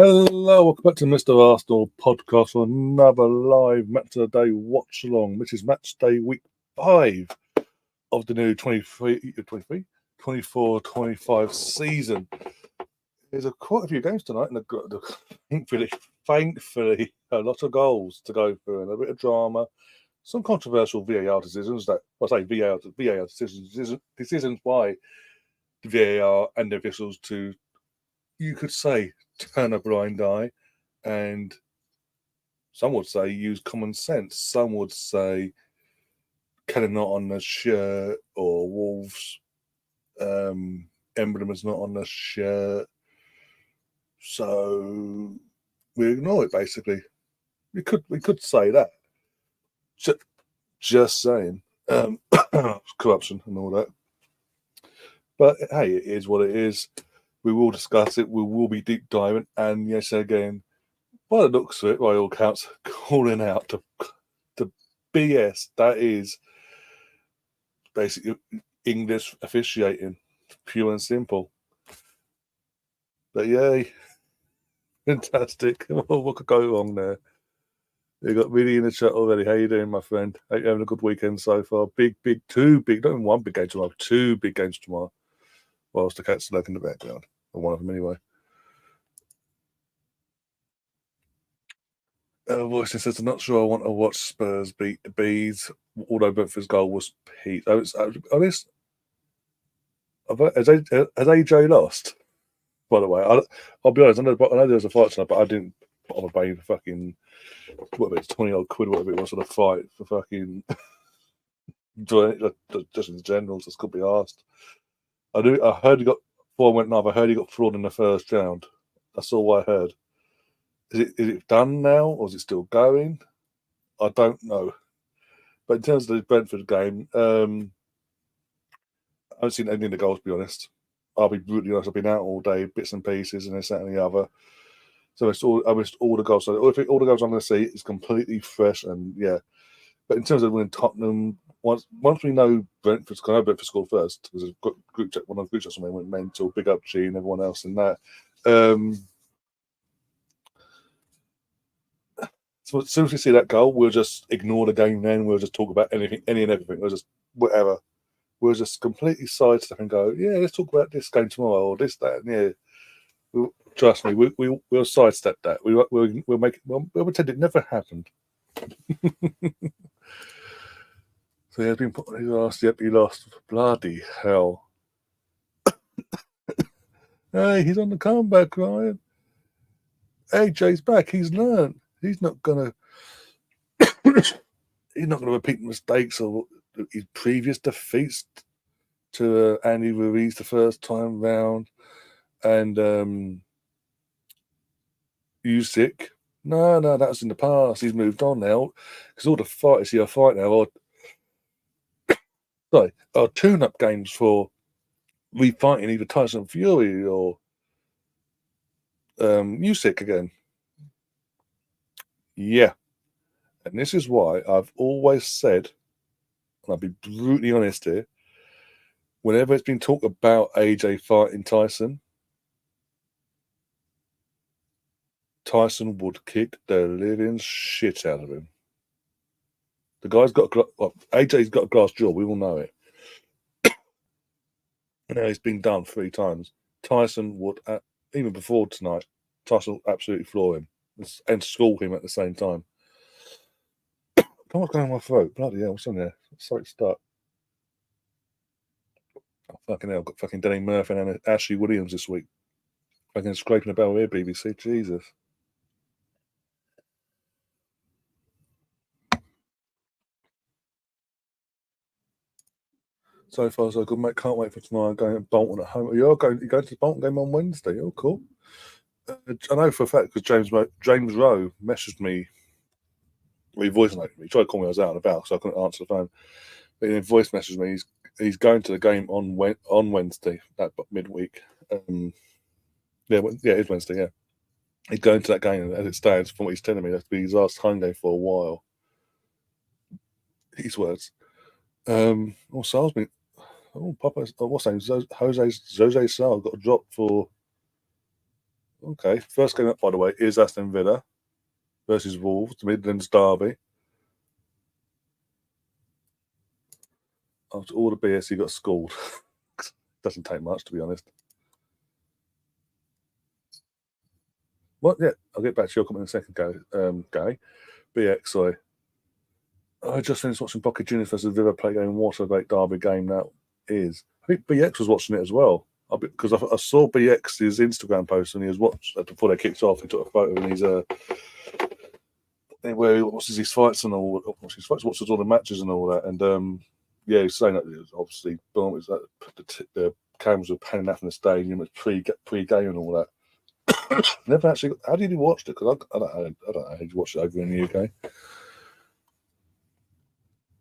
Hello, welcome back to Mr. Arsenal podcast for another live match of the day watch along. This is match day week 5 of the new 24-25 season. There's quite a few games tonight, and thankfully, a lot of goals to go through and a bit of drama. Some controversial VAR decisions VAR decisions by the VAR and the officials to, you could say, turn a blind eye, and some would say use common sense. Some would say Kenny not on the shirt, or Wolves emblem is not on the shirt, so we ignore it. Basically, we could say that. Just saying, corruption and all that. But hey, it is what it is. We will discuss it. We will be deep diving, and yes, again, by the looks of it, by all counts, calling out to BS that is basically English officiating, pure and simple. But yay, fantastic! What could go wrong there? You got Really in the chat already. How you doing, my friend? Hope you're having a good weekend so far. Two big, not even one big game tomorrow, 2 big games tomorrow. Whilst the cat's lurking in the background, or one of them anyway. Voice says, I'm not sure I want to watch Spurs beat the Bees, although Brentford's goal was Pete. I was honest. Has AJ lost? By the way, I'll be honest. I know there was a fight tonight, but I didn't bother paying for fucking it's 20 odd quid, whatever it was, for the fight for fucking just in general. So it's could be asked. I heard he got 4-1. I heard he got fraud in the first round. That's all I heard. Is it done now, or is it still going? I don't know. But in terms of the Brentford game, I haven't seen any of the goals, to be honest. I'll be brutally honest. I've been out all day, bits and pieces, and this, that, and the other. So I missed all the goals. So all the goals I'm going to see is completely fresh, and yeah. But in terms of winning Tottenham, once we know Brentford's going to Brentford scored first, because a group chat, one of the group chats went mental. Big up G and everyone else in that. So as soon as we see that goal, we'll just ignore the game. Then we'll just talk about any and everything. We'll just whatever. We'll just completely sidestep and go, yeah, let's talk about this game tomorrow, or this, that, and yeah. Trust me, we'll sidestep that. We'll make it. We'll pretend it never happened. So he has been put. He lost. Yep, he lost. Bloody hell! Hey, he's on the comeback, Ryan. AJ's back. He's learned. He's not gonna. He's not gonna repeat mistakes or his previous defeats to Andy Ruiz the first time round, and Usyk. No, that was in the past. He's moved on now, because all the fighters here fight now are tune-up games for refighting either Tyson Fury or Usyk again. Yeah, and this is why I've always said, and I'll be brutally honest here, whenever it's been talked about AJ fighting Tyson would kick the living shit out of him. The guy's got AJ's got a glass jaw. We all know it. Now he's been done 3 times. Tyson would, even before tonight, Tyson will absolutely floor him and school him at the same time. What's going on my throat? Bloody hell, what's on there? Sorry, stuck. Oh, fucking hell, I've got fucking Danny Murphy and Ashley Williams this week. Fucking scraping a bell here, BBC. Jesus. So far, so good, mate. Can't wait for tomorrow. I'm going to Bolton at home. You're going to the Bolton game on Wednesday. Oh, cool. I know for a fact because James Rowe messaged me. Well, he voice noted me. He tried to call me. I was out and about, so I couldn't answer the phone. But he voice messaged me. He's going to the game on Wednesday, that midweek. It's Wednesday. Yeah, he's going to that game, as it stands, from what he's telling me, that's been his last home game for a while. His words. Also, I've been. Oh, Papa, what's his name? Jose Sal got a drop for Okay, first game up, by the way, is Aston Villa versus Wolves, the Midlands derby. After all the BS, he got schooled. Doesn't take much, to be honest. What? Yeah, I'll get back to your comment in a second, Gary. BX, sorry. I just finished watching Pocket Juniors versus Villa play game. What a great derby game that is. I think BX was watching it as well. Because I saw BX's Instagram post and he was watching before they kicked off. He took a photo and he's where he watches his fights and all. Watches all the matches and all that. And yeah, he's saying that it was obviously boom. It's like the cameras were panning out from the stadium. It's pre-game and all that. Never actually. How did you watch it? Because I don't know how you watched it over in the UK.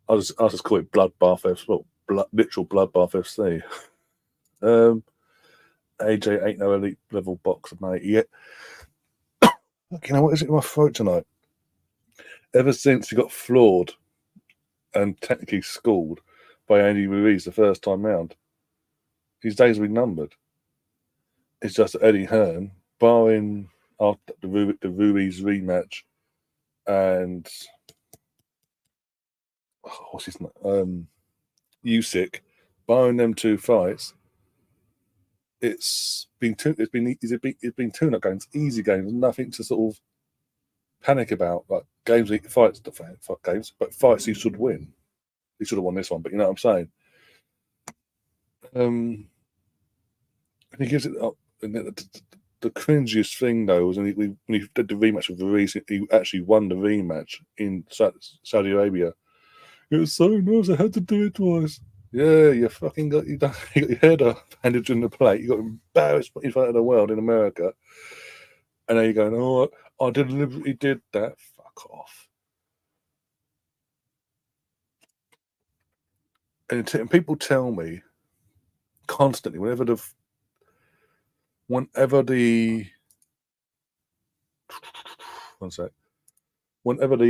I'll just call it Bloodbath FC. Well, literal Bloodbath FC. AJ ain't no elite level boxer, mate. Yet, you know what is it in my throat tonight? Ever since he got floored and technically schooled by Andy Ruiz the first time round, his days have been numbered. It's just Eddie Hearn, barring after the Ruiz rematch and what's his name? Usyk, barring them two fights, it's been tune-up games, easy games, nothing to sort of panic about. Like games, fights he should win. He should have won this one, but you know what I'm saying. And he gives it up. The cringiest thing though was when he did the rematch with Ruiz, he actually won the rematch in Saudi Arabia. It was so nice. I had to do it twice. Yeah, you fucking got your head up, handed in the plate. You got embarrassed in front of the world in America, and now you're going, "Oh, I deliberately did that." Fuck off. And people tell me constantly whenever the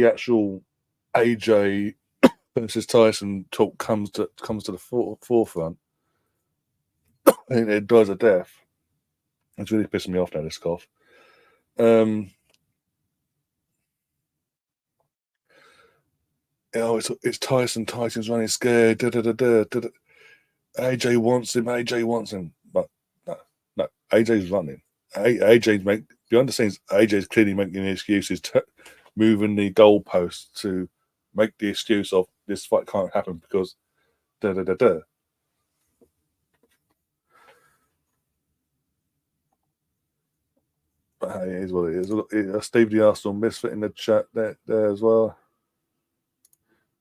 actual AJ versus Tyson talk comes to the forefront, and it dies a death. It's really pissing me off now. This cough. It's Tyson. Tyson's running scared. AJ wants him. But no. AJ's running. AJ's behind the scenes. AJ's clearly making excuses, moving the goalpost to make the excuse of this fight can't happen because But hey, it is what it is. Steve the Arsenal misfit in the chat there as well.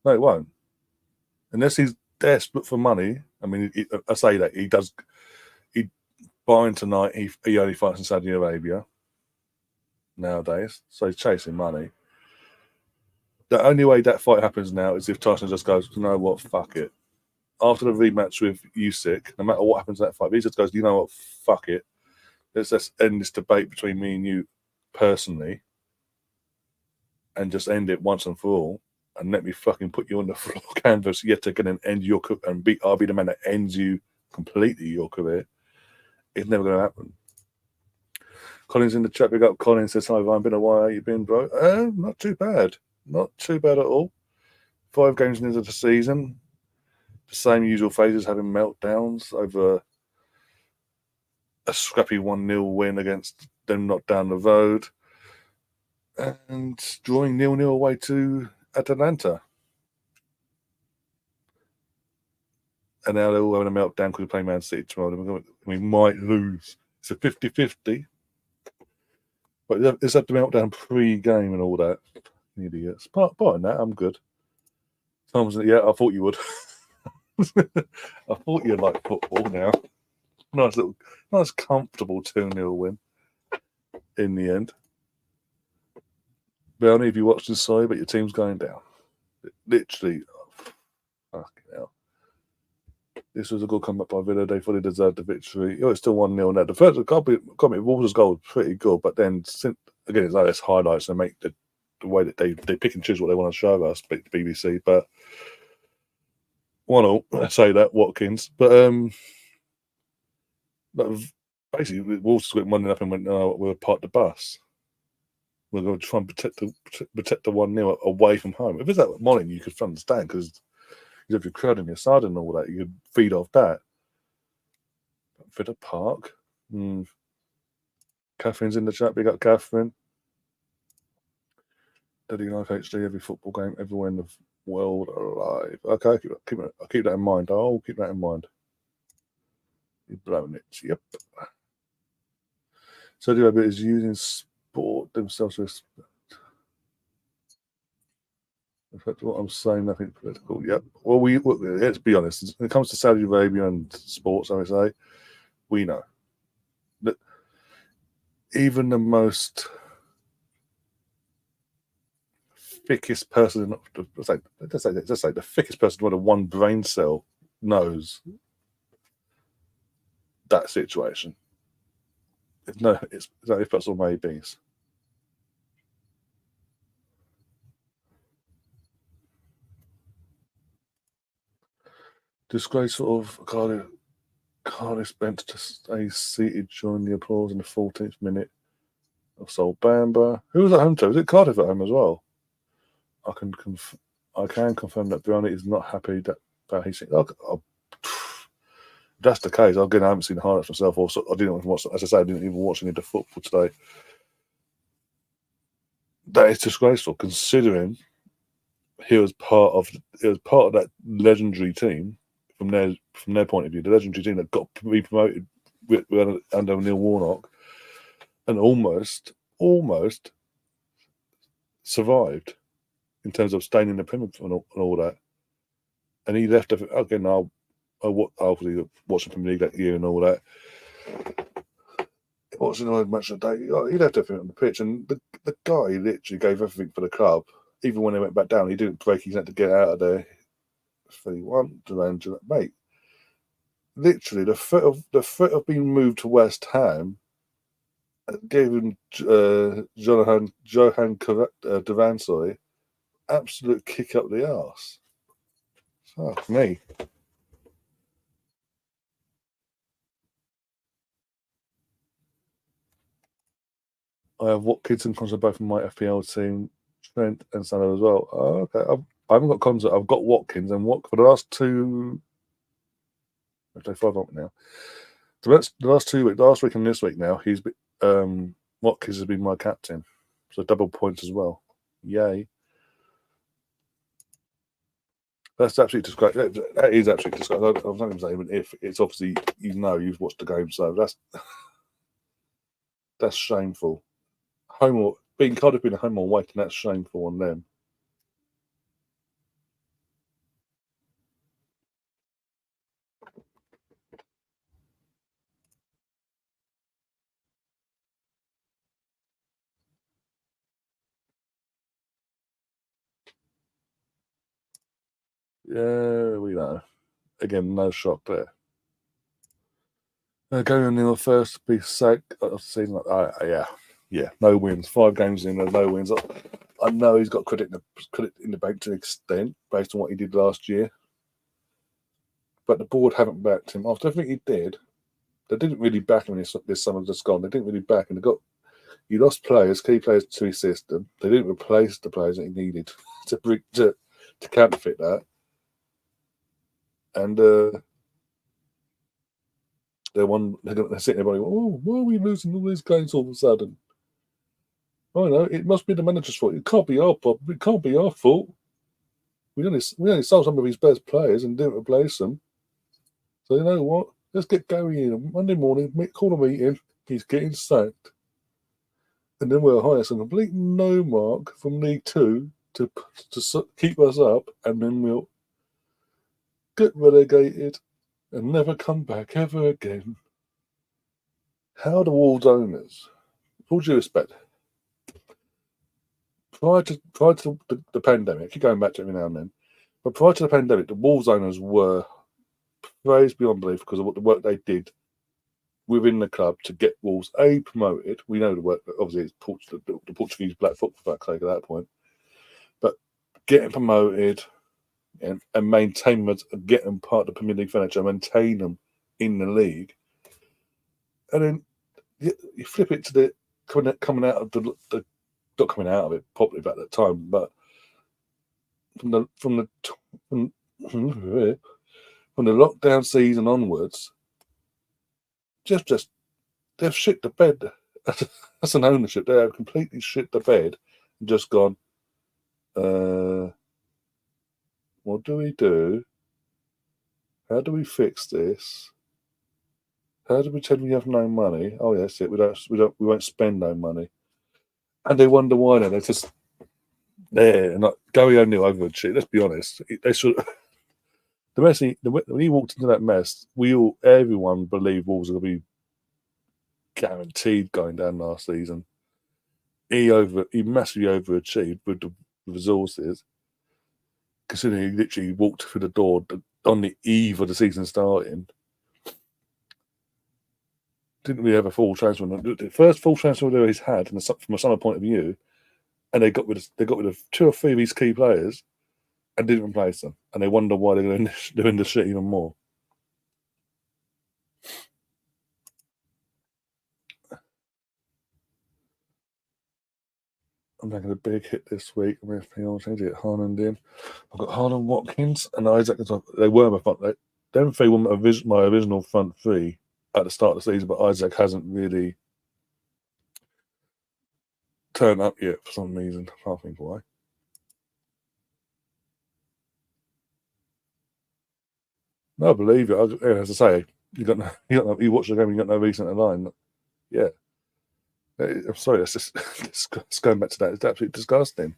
No, it won't. Unless he's desperate for money. I mean, I say that he does. He buying tonight. He only fights in Saudi Arabia nowadays, so he's chasing money. The only way that fight happens now is if Tyson just goes, you know what, fuck it. After the rematch with Usyk, no matter what happens in that fight, he just goes, you know what, fuck it. Let's just end this debate between me and you personally, and just end it once and for all. And let me fucking put you on the floor canvas yet again and end your career and I'll be the man that ends you completely your career. It's never going to happen. Colin's in the chat. Big up. Colin says, hi, Ryan. Been a while. How you been, bro? Not too bad. Not too bad at all. 5 games into the season. The same usual phases, having meltdowns over a scrappy 1-0 win against them not down the road. And drawing 0-0 away to Atalanta. And now they're all having a meltdown because we play Man City tomorrow. We might lose. It's a 50-50. But it's at the meltdown pre-game and all that. Idiots. Apart from that, I'm good. Tom's, yeah, I thought you would. I thought you'd like football now. Nice comfortable 2-0 win in the end. But only if you watch this side, but your team's going down. Literally, fucking hell. This was a good comeback by Villa. They fully deserved the victory. It's still 1-0 now. The first Wolves' goal was pretty good, but then again, it's like this highlights and make the way that they pick and choose what they want to show us, the BBC. But 1-0, I say that Watkins. But basically Wolves got Monday up and went, "No, we'll park the bus. We're going to try and protect the 1-0 away from home." If it's that morning, you could understand because you have your crowd on your side and all that. You could feed off that. But for the park, Catherine's in the chat. Big up, Catherine. Daddy Life HD, every football game everywhere in the world alive. Okay, I'll keep that in mind. I'll keep that in mind. You're blowing it. Yep. So do Rabbit is using sport themselves to affect what I'm saying, nothing political. Yep. Well, let's be honest. When it comes to Saudi Arabia and sports, I would say, we know that even the most thickest person, let's say the thickest person with a one brain cell knows that situation. It's no if that's all maybes. Disgraceful of Cardiff bench to stay seated during the applause in the 14th minute of Sol Bamba. Who was at home to? Was it Cardiff at home as well? I can confirm that Brownie is not happy that he's seen. That's the case. Again, I haven't seen the highlights myself. Also, I didn't watch. As I say, I didn't even watch any of the football today. That is disgraceful, considering he was part of that legendary team from their point of view. The legendary team that got promoted under Neil Warnock, and almost survived in terms of staying in the Premier and all that. And he left. Again, I'll obviously watch the Premier League that year and all that. Watching the match of the day, he left everything on the pitch, and the guy literally gave everything for the club. Even when they went back down, he didn't break his neck to get out of there. 3-1, mate. Literally, the threat of being moved to West Ham gave him Johan Devansoy absolute kick up the arse. Fuck me. I have Watkins and Conser both in my FPL team, Trent and Salah as well. Oh, okay. I haven't got Conser. I've got Watkins and for the last 2. I've 5 on now. The last 2 weeks, last week and this week now, he's been, Watkins has been my captain, so double points as well. Yay! That's absolutely disgraceful. That is absolutely disgraceful. I was not going to say even if it's obviously you've watched the game, so that's shameful. Cardiff being a home or away, and that's shameful on them. Yeah, we know. Again, no shock there. Going on the first, be sacked. I've seen yeah, no wins. 5 games in, no wins. I know he's got credit in the bank to an extent based on what he did last year, but the board haven't backed him. After everything he did, they didn't really back him this summer just gone. They didn't really back him. He lost key players to his system. They didn't replace the players that he needed to counterfeit that, and they're sitting there going, "Oh, why are we losing all these games all of a sudden?" I know it must be the manager's fault. It can't be our problem. It can't be our fault. We only sold some of his best players and didn't replace them. So you know what? Let's get Gary in Monday morning. Call a meeting. He's getting sacked, and then we'll hire some complete no mark from League 2 to keep us up, and then we'll get relegated and never come back ever again. How the Wolves owners, with all due respect, prior to the pandemic, keep going back to every now and then, but prior to the pandemic, the Wolves owners were praised beyond belief because of what the work they did within the club to get Wolves promoted. We know the work, obviously, it's the Portuguese black football, for fuck's sake, at that point, but getting promoted and maintain them, get them part of the Premier League furniture, maintain them in the league. And then you flip it to the coming out of the not coming out of it properly about that time, but from the lockdown season onwards, just they've shit the bed. That's an ownership. They have completely shit the bed and just gone. What do we do? How do we fix this? How do we pretend we have no money? Oh, yeah, that's it. We won't spend no money. And they wonder why now. They're just there. And like Gary O'Neill overachieved. Let's be honest. They should. The mess. When he walked into that mess, everyone believed Wolves were going to be guaranteed going down last season. He massively overachieved with the resources, considering he literally walked through the door on the eve of the season starting. Didn't really have a full transfer. The first full transfer he's had, from a summer point of view, and they got rid of 2 or 3 of his key players and didn't replace them. And they wonder why they're in the shit even more. I'm making a big hit this week. I'm going to get Haaland in. I've got Haaland, Watkins, and Isaac. They were my front. Them 3 were my original front 3 at the start of the season, but Isaac hasn't really turned up yet for some reason. I can't think why. No, I believe it. As I say, you watch the game, you got no reason to lie. Yeah. I'm sorry, it's just going back to that. It's absolutely disgusting.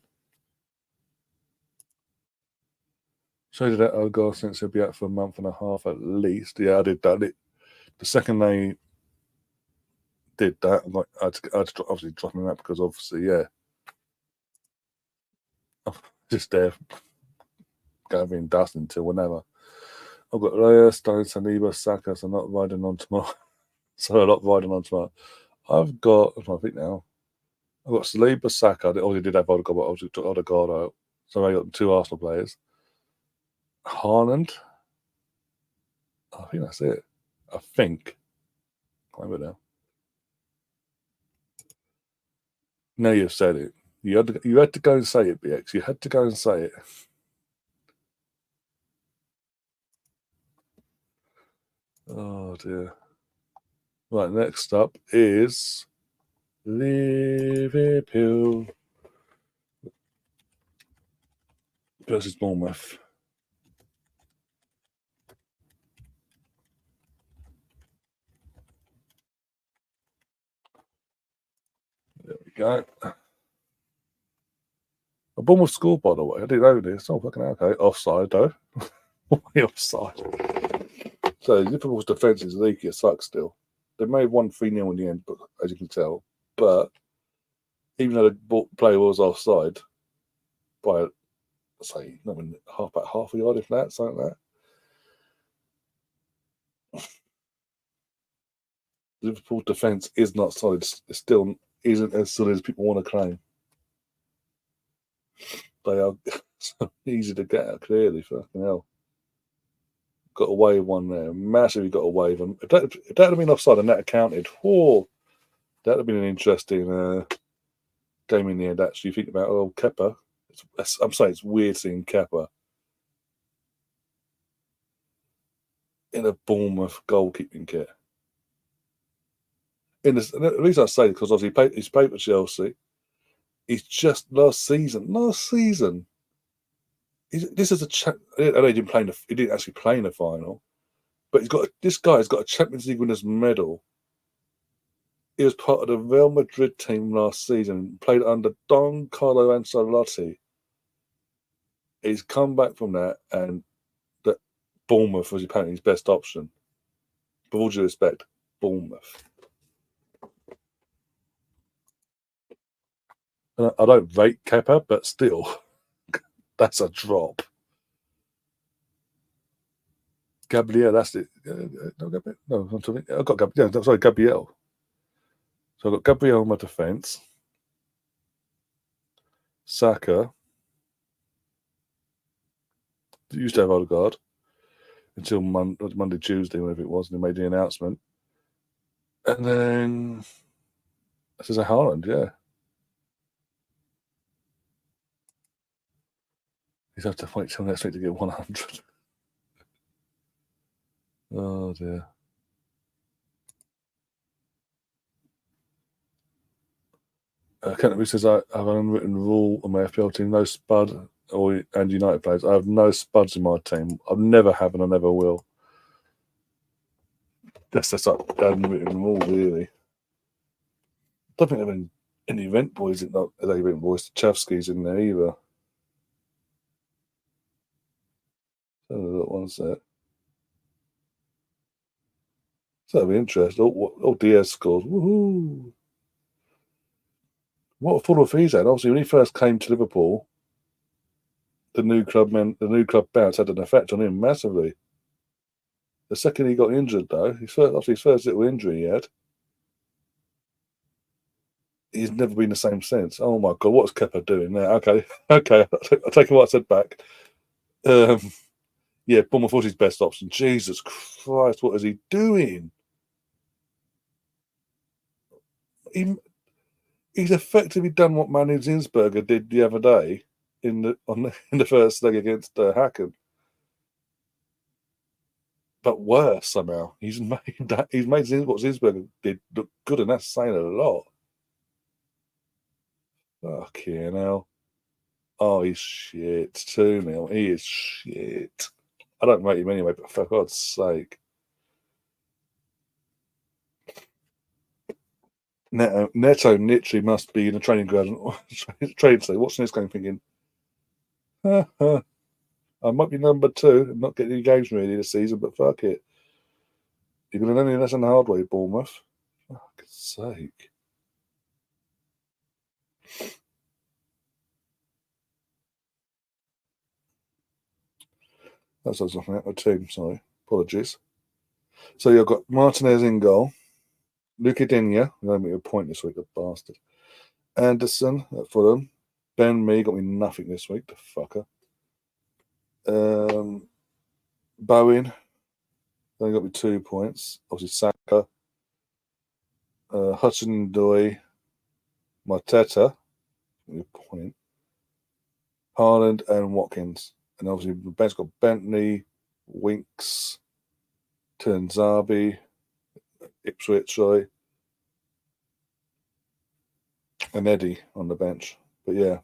So did that Ogar since he'll be out for a month and a half at least. Yeah, I did that. The second they did that, I'd obviously drop him out because obviously, yeah, I'm just there gathering dust until whenever. I've got Raya, Stone, Saliba, Saka, so I'm not riding on tomorrow. I've got, I think now, I've got Saliba, Saka. I obviously did have Odegaard, but obviously took Odegaard out. So I got 2 Arsenal players. Haaland. I think that's it. I think. I can't remember now. No, you've said it. You had to go and say it, BX. You had to go and say it. Oh dear. Right, next up is Liverpool versus Bournemouth. There we go. A Bournemouth scored, by the way. I didn't know this. Oh, fucking okay. Offside, though. Way offside. So Liverpool's defence is leaky as fuck still. They may have won 3-0 in the end, but as you can tell. But even though the player was offside by, say, about half a yard, if that, something like that. Liverpool defence is not solid. It still isn't as solid as people want to claim. They are so easy to get out, clearly. Fucking hell. Got away with one there. Massively got away with them. If that had been offside and that accounted, that would have been an interesting game in the end, actually. You think about, Kepa. I'm saying it's weird seeing Kepa in a Bournemouth goalkeeping kit. The reason I say it because obviously he's played for Chelsea. He's just last season. This is I know he didn't actually play in the final, but this guy's got a Champions League winners medal. He was part of the Real Madrid team last season, played under Don Carlo Ancelotti. He's come back from that, and that Bournemouth was apparently his best option. With all due respect, Bournemouth. And I don't rate Kepa, but still, that's a drop. Gabriel, that's it. No, I'm talking. I've got Gabriel. Yeah, sorry, Gabriel. So I've got Gabriel on my defence. Saka. Used to have Odegaard until Monday, Tuesday, whenever it was, and they made the announcement. And then this is a Haaland, yeah. He's have to wait till next week to get 100. Oh dear. Canterbury says I have an unwritten rule on my FPL team: no spud and United players. I have no spuds in my team. I never have, and I never will. That's like unwritten rule, really. I don't think there have been any event boys. Not the event boys. Chavsky's in there either. One sec. So that'd be interesting. Diaz scores. Woohoo! What a full of fees had. Obviously, when he first came to Liverpool, the new club bounce had an effect on him massively. The second he got injured, though, his first little injury he had, he's never been the same since. Oh my god, what's Kepa doing there? Okay, okay, I'll take what I said back. Yeah, Bournemouth was his best option. Jesus Christ, what is he doing? He's effectively done what Manu Zinsberger did the other day in the first leg against Hacken, but worse somehow. He's made what Zinsberger did look good, and that's saying a lot. Fucking hell. Oh, he's shit. 2-0. He is shit. I don't rate him anyway, but for God's sake. Neto literally must be in a training ground, training state, watching this game thinking, I might be number 2 and not getting any games really this season, but fuck it. You're going to learn your lesson the hard way, Bournemouth. For fuck's sake. That sounds nothing out of team, sorry. Apologies. So you've got Martinez in goal. Luca Digne, got me a point this week, the bastard. Anderson at Fulham. Ben Mee got me nothing this week, the fucker. Bowen only got me 2 points. Obviously, Saka. Hudson-Odoi. Mateta, a point. Haaland and Watkins. And obviously, the bench got Bentley, Winks, Turnzabi, Ipswich, and Eddie on the bench. But yeah,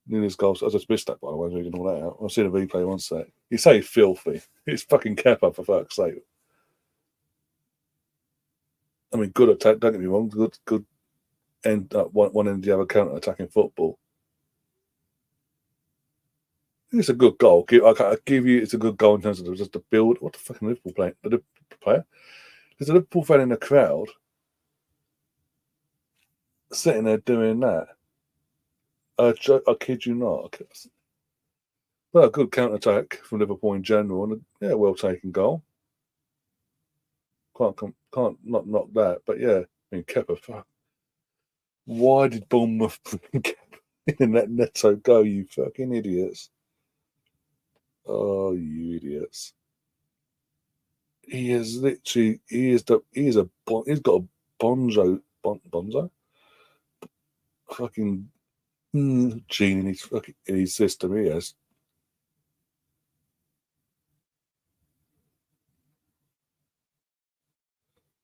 Nunes goals. I just missed that, by the way, reading all that out. I've seen a replay one sec. You say filthy. It's fucking Kepa, for fuck's sake. I mean, good attack, don't get me wrong. Good end, one end of the other counter attacking football. It's a good goal. I give you it's a good goal in terms of just the build. What the fucking Liverpool player? The Liverpool player? There's a Liverpool fan in the crowd sitting there doing that. I kid you not. Well, a good counter attack from Liverpool in general, and well taken goal. Can't not knock that. But yeah, I mean, Kepa. Fuck. Why did Bournemouth bring Kepa in that Neto go? You fucking idiots! Oh, you idiots! He is literally. He's got a bonzo. Fucking gene in his system. He has.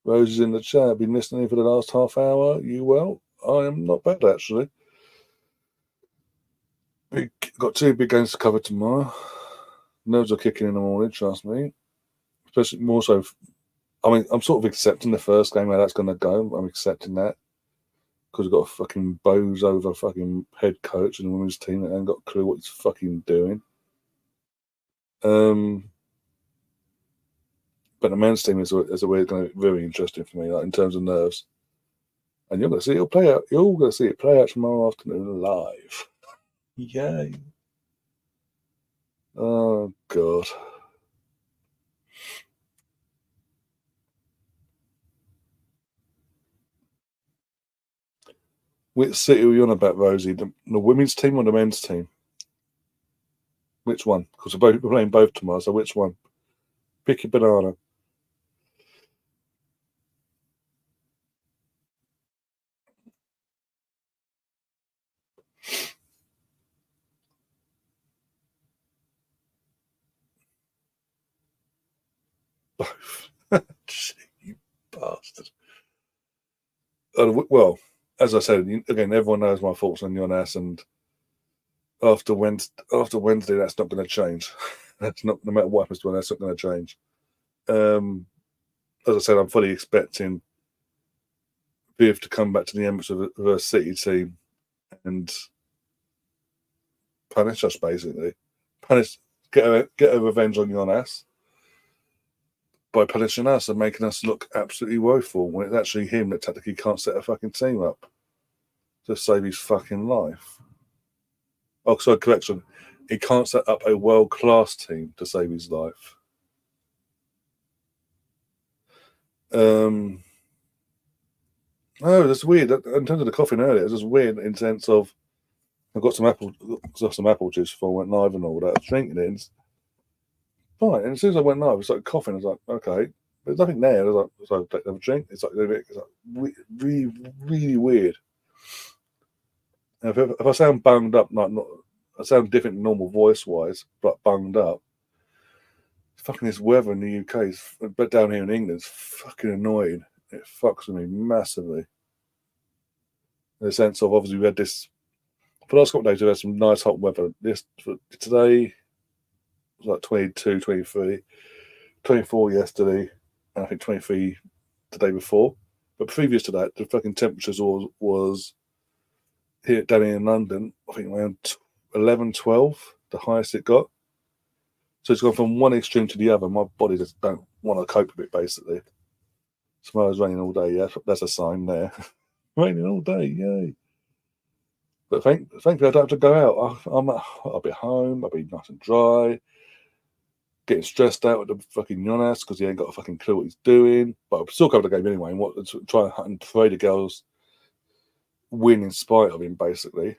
Rose is in the chat. Been listening for the last half hour. You well? I am not bad actually. Got 2 big games to cover tomorrow. Nerves are kicking in the morning. Trust me. Especially more so. I mean, I'm sort of accepting the first game how that's going to go. I'm accepting that because we've got a fucking bozo fucking head coach in the women's team that ain't got a clue what he's fucking doing. But the men's team is a way going to be very interesting for me, like in terms of nerves. And you're going to see it play out. You're all going to see it play out tomorrow afternoon live. Yay! Oh god. Which city are you on about, Rosie? The women's team or the men's team? Which one? Because we're playing both tomorrow, so which one? Pick your banana. both. You bastard. Well, as I said, again, everyone knows my thoughts on Jonas, and after Wednesday, that's not going to change. That's not, no matter what happens to him, that's not going to change. As I said, I'm fully expecting Viv to come back to the Emirates of a City team and punish us, basically. Get a revenge on Jonas by punishing us and making us look absolutely woeful when it's actually him that tactically can't set a fucking team up to save his fucking life. Oh, sorry, correction. He can't set up a world-class team to save his life. Oh, that's weird. In terms of the coughing earlier, it's just weird in the sense of I got some apple juice before I went live and all that. I was drinking it. And fine. And as soon as I went live, I started coughing. I was like, okay. There's nothing there. I was like, so I take another drink. It's like really, really weird. And if I sound bunged up, I sound different than normal voice-wise, but bunged up. Fucking this weather in the UK, but down here in England, is fucking annoying. It fucks with me massively. In the sense of, obviously, we had this, for the last couple of days, we've had some nice hot weather. Today was like 22, 23, 24 yesterday, and I think 23 the day before. But previous to that, the fucking temperatures was here down here in London, I think around 11, 12, the highest it got. So it's gone from one extreme to the other. My body just don't want to cope with it, basically. Tomorrow's raining all day, yeah. That's a sign there. Raining all day, yay. But thankfully I don't have to go out. I'll be home, I'll be nice and dry. Getting stressed out with the fucking Jonas because he ain't got a fucking clue what he's doing. But I'll still cover the game anyway and try and pray the girls win in spite of him, basically.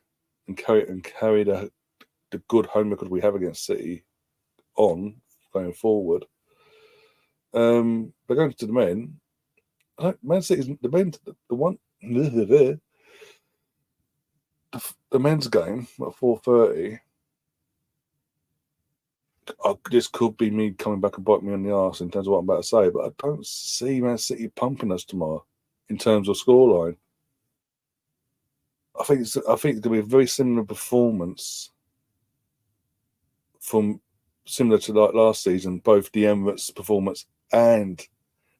And carry the good home record we have against City on going forward. But going to the men, Man City's the men's game at 4:30. This could be me coming back and biting me on the arse in terms of what I'm about to say, but I don't see Man City pumping us tomorrow in terms of scoreline. I think it's going to be a very similar performance similar to like last season, both the Emirates performance and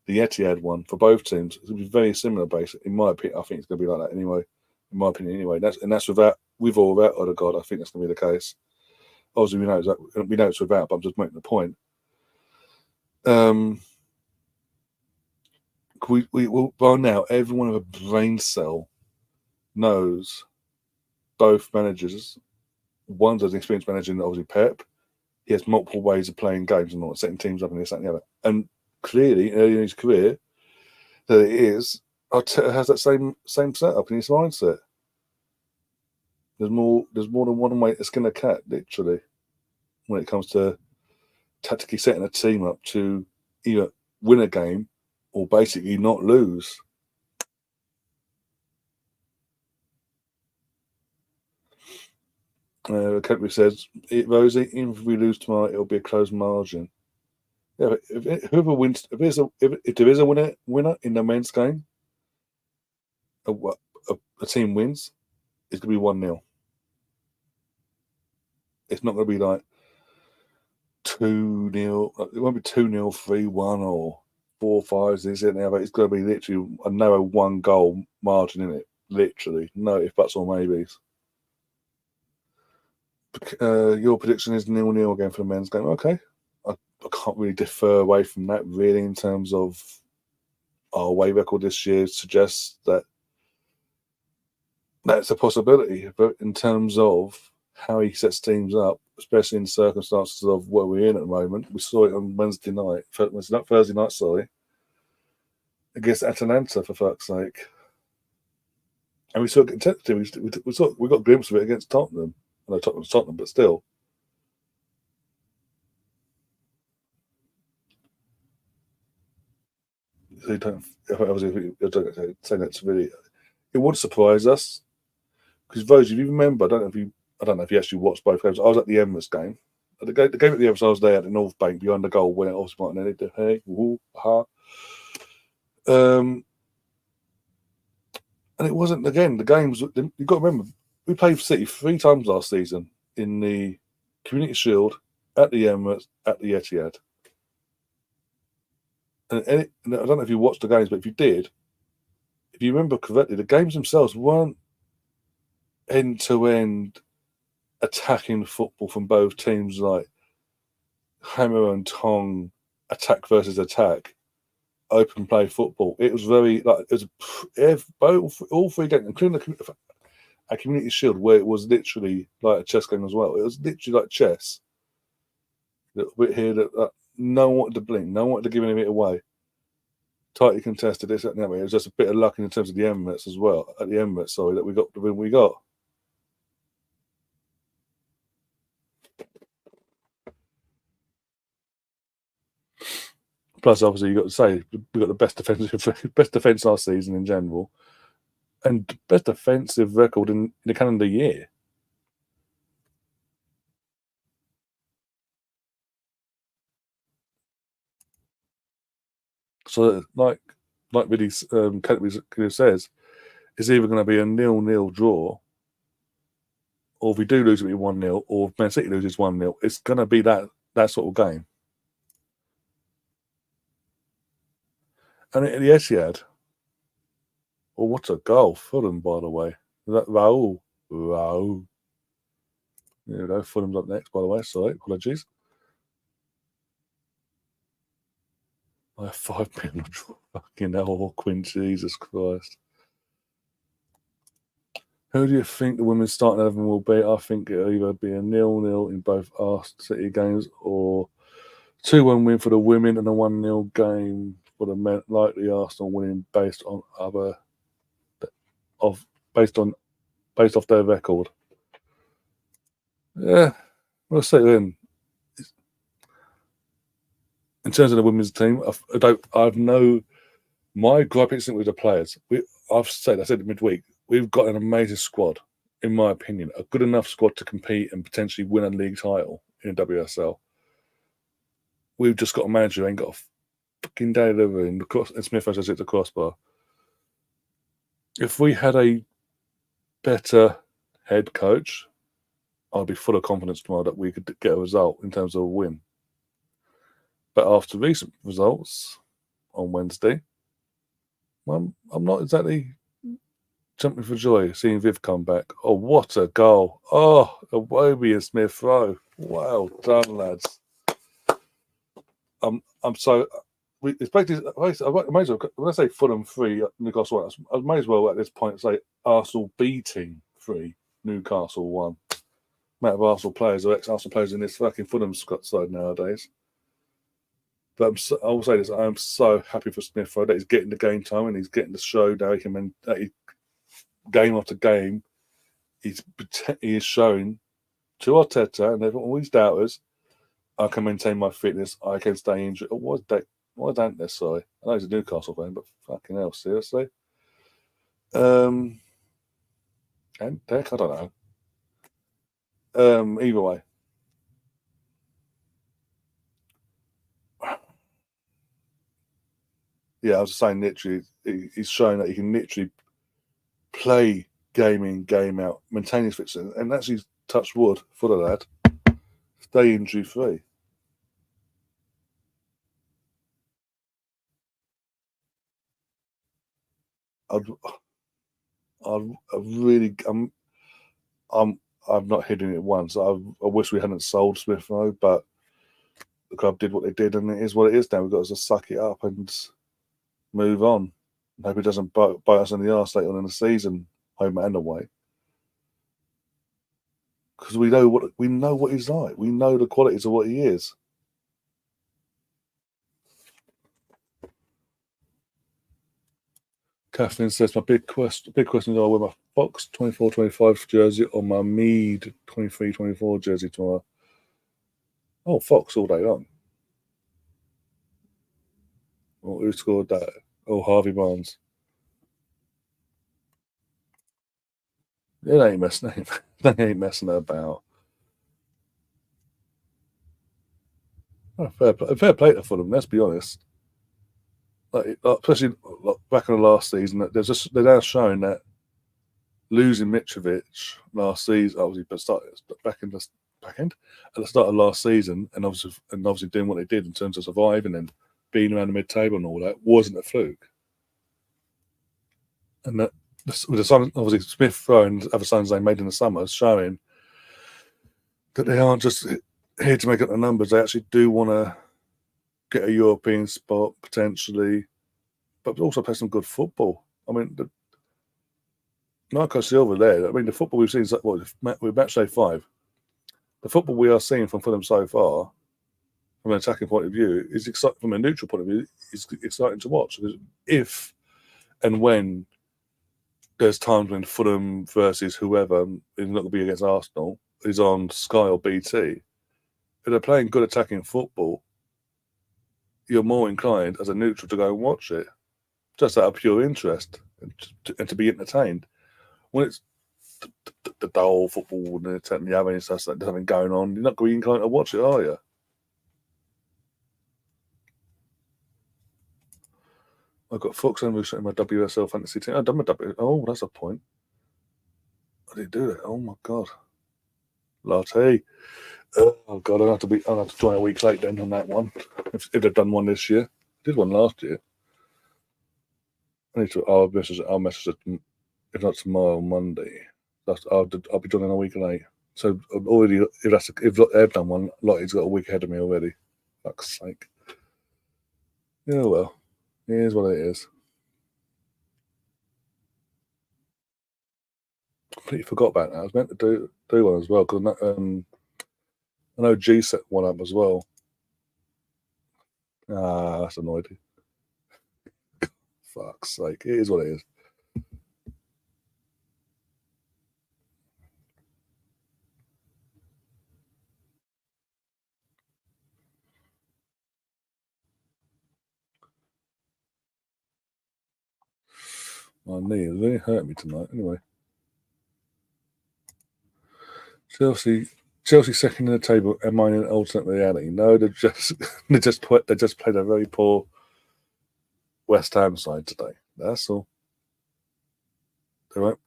the Etihad one for both teams. It's going to be very similar, basically. In my opinion, I think it's going to be like that anyway. In my opinion, anyway. That's with or without Odegaard. I think that's going to be the case. Obviously, we know it's without, but I'm just making the point. By now, everyone with a brain cell knows both managers. One's an experienced manager, and obviously Pep. He has multiple ways of playing games and not setting teams up and this, that, and the other. And clearly, early in his career, that it is, Arteta has that same setup in his mindset. There's more than one way to skin a cat, literally, when it comes to tactically setting a team up to either win a game or basically not lose. Kemp says, Rosie, even if we lose tomorrow, it'll be a close margin. Yeah, but whoever wins, if there is a winner in the men's game, a team wins, it's going to be 1-0. It's not going to be like 2-0. It won't be 2-0, 3-1, or 4-5. This and the other. It's going to be literally a narrow 1-goal margin in it. Literally, no if buts or maybes. Your prediction is 0-0 again for the men's game. Okay, I can't really differ away from that really in terms of our away record this year suggests that that's a possibility. But in terms of how he sets teams up, especially in circumstances of where we're in at the moment, we saw it on Thursday night, against Atalanta, for fuck's sake. And we saw it intensity. We got a glimpse of it against Tottenham. I know Tottenham's Tottenham, but still. So obviously, saying that's really, it would surprise us because Rose, if you remember, I don't know if you actually watched both games. I was at the Emirates game the game at the other side at the North Bank behind the goal when it was Martinelli. Hey, woo, ha. And it wasn't, again, the games, you've got to remember, we played City 3 times last season in the Community Shield, at the Emirates, at the Etihad. And I don't know if you watched the games, but if you did, if you remember correctly, the games themselves weren't end-to-end attacking football from both teams, like hammer and tong, attack versus attack, open play football. It was very, like, it was all 3 games, including a Community Shield, where it was literally like a chess game as well. It was literally like chess. A little bit here that no one wanted to blink, no one wanted to give anything away. Tightly contested, this, that, and that way. It was just a bit of luck in terms of the Emirates as well. At the Emirates, sorry, that we got the win we got. Plus, obviously, you got to say we got the best defense last season in general, and best defensive record in the calendar year. So, like really, says, it's either going to be a 0-0 draw, or if we do lose, it'll be 1-0, or if Man City loses 1-0, it's going to be that sort of game. And at the Etihad, oh, what a goal! Fulham, by the way. Is that Raul? Raul. There we go. Fulham's up next, by the way. Sorry, apologies. I have 5 million. Fucking hell, Quinn, Jesus Christ. Who do you think the women's starting 11 will be? I think it'll either be a 0-0 in both our City games, or 2-1 win for the women and a 1-0 game for the men. Likely Arsenal winning based off their record. Yeah, we'll see then. In terms of the women's team, my gripe isn't with the players. I said midweek, we've got an amazing squad, in my opinion, a good enough squad to compete and potentially win a league title in WSL. We've just got a manager who ain't got a fucking day delivering, and Smith has hit the crossbar. If we had a better head coach, I'd be full of confidence tomorrow that we could get a result in terms of a win. But after recent results on Wednesday, I'm not exactly jumping for joy seeing Viv come back. Oh, what a goal! Oh, a Wobie and Smith throw. Well done, lads. I'm so. It's basically, I may as well, when I say Fulham 3, Newcastle 1, I may as well at this point say Arsenal beating 3, Newcastle 1. Amount of Arsenal players or ex-Arsenal players in this fucking Fulham side nowadays. But I will say this: I am so happy for Smith that he's getting the game time and he's getting the show now. Game after game, he is showing to Arteta and all these doubters, I can maintain my fitness, I can stay injured. Oh, why don't they? Sorry, I know he's a Newcastle fan, but fucking hell, seriously. And Deck, I don't know. Either way. Yeah, I was just saying, literally, he's showing that he can literally play game in, game out, maintain his fitness, and actually touch wood for the lad, stay injury free. I've not hidden it once. I wish we hadn't sold Smith Rowe, but the club did what they did, and it is what it is now. We've got to suck it up and move on. Hope it doesn't bite us in the arse later on in the season, home and away. Because we know what he's like. We know the qualities of what he is. Kathleen says, my big question is, I wear my Fox 24-25 jersey or my Mead 23-24 jersey tomorrow. Oh, Fox all day long. Oh, who scored that? Oh, Harvey Barnes. They ain't messing about. Fair play to Fulham. Let's be honest. Especially back in the last season, they're now showing that losing Mitrovic last season, obviously, but back end at the start of last season, and obviously doing what they did in terms of surviving and being around the mid-table and all that wasn't a fluke. And that with the son, obviously Smith Rowe and other signs they made in the summer, showing that they aren't just here to make up the numbers. They actually do want to get a European spot potentially, but also play some good football. I mean, Marco Silva there. I mean, the football we've seen is with match day 5. The football we are seeing from Fulham so far, from an attacking point of view, is exciting. From a neutral point of view, is exciting to watch. If and when there's times when Fulham versus whoever is not going to be against Arsenal is on Sky or BT, if they're playing good attacking football, you're more inclined as a neutral to go and watch it, just out of pure interest and to be entertained. When it's the dull football and the other stuff that something going on, you're not going to be inclined to watch it, are you? I've got Fox and in my WSL fantasy team. I've done my W. Oh, that's a point. I didn't do that. Oh my god, latte. Oh god, I'll have to join a week late then on that one. If they've done one this year, I did one last year. I need to. I'll message it. If not tomorrow, Monday. I'll be joining a week late. So already, if they've done one, Lottie's got a week ahead of me already. Fuck's sake. Yeah, well, it is what it is. Completely forgot about that. I was meant to do one as well because I know G set one up as well. That's annoying. Fuck's sake. It is what it is. My knee has really hurt me tonight. Anyway, Chelsea second in the table. Am I in an alternate reality? No, they just played a very poor West Ham side today. That's all. They won't.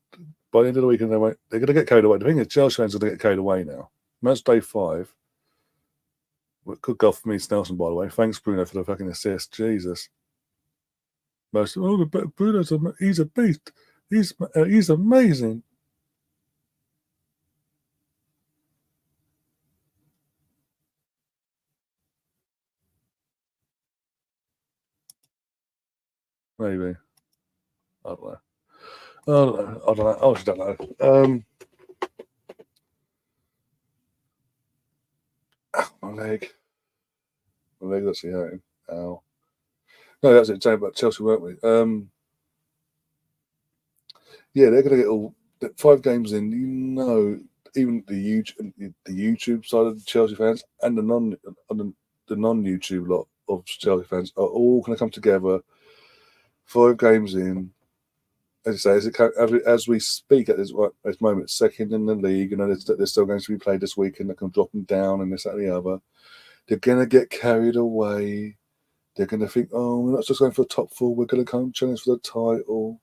By the end of the weekend, they're going to get carried away. The thing is, Chelsea fans are going to get carried away now. Match day 5. Good goal for me, Nelson, by the way. Thanks, Bruno, for the fucking assist. Jesus. He's a beast. He's amazing. Maybe. I don't know. I don't know. I honestly don't know. My leg. Let's see hurting. Ow. No, that's it. Saying about Chelsea, weren't we? Yeah, they're going to get all 5 games in. You know, even the YouTube side of the Chelsea fans and the non YouTube lot of Chelsea fans are all going to come together. 5 games in. As I say, as we speak at this moment, second in the league, you know, there's still going to be played this week, and they can drop them down and this, that, and the other. They're going to get carried away. They're going to think, oh, we're not just going for the top 4, we're going to come challenge for the title.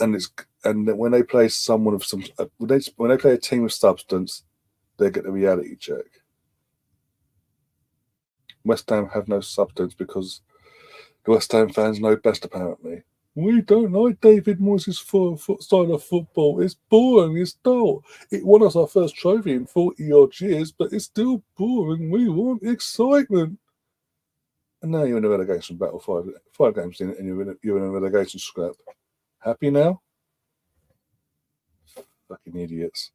And when they play someone of some, when they play a team of substance, they get the reality check. West Ham have no substance because the West Ham fans know best, apparently. We don't like David Moyes' style of football. It's boring. It's dull. It won us our first trophy in 40-odd years, but it's still boring. We want excitement. And now you're in a relegation battle, 5 games in, and you're in a relegation scrap. Happy now? Fucking idiots.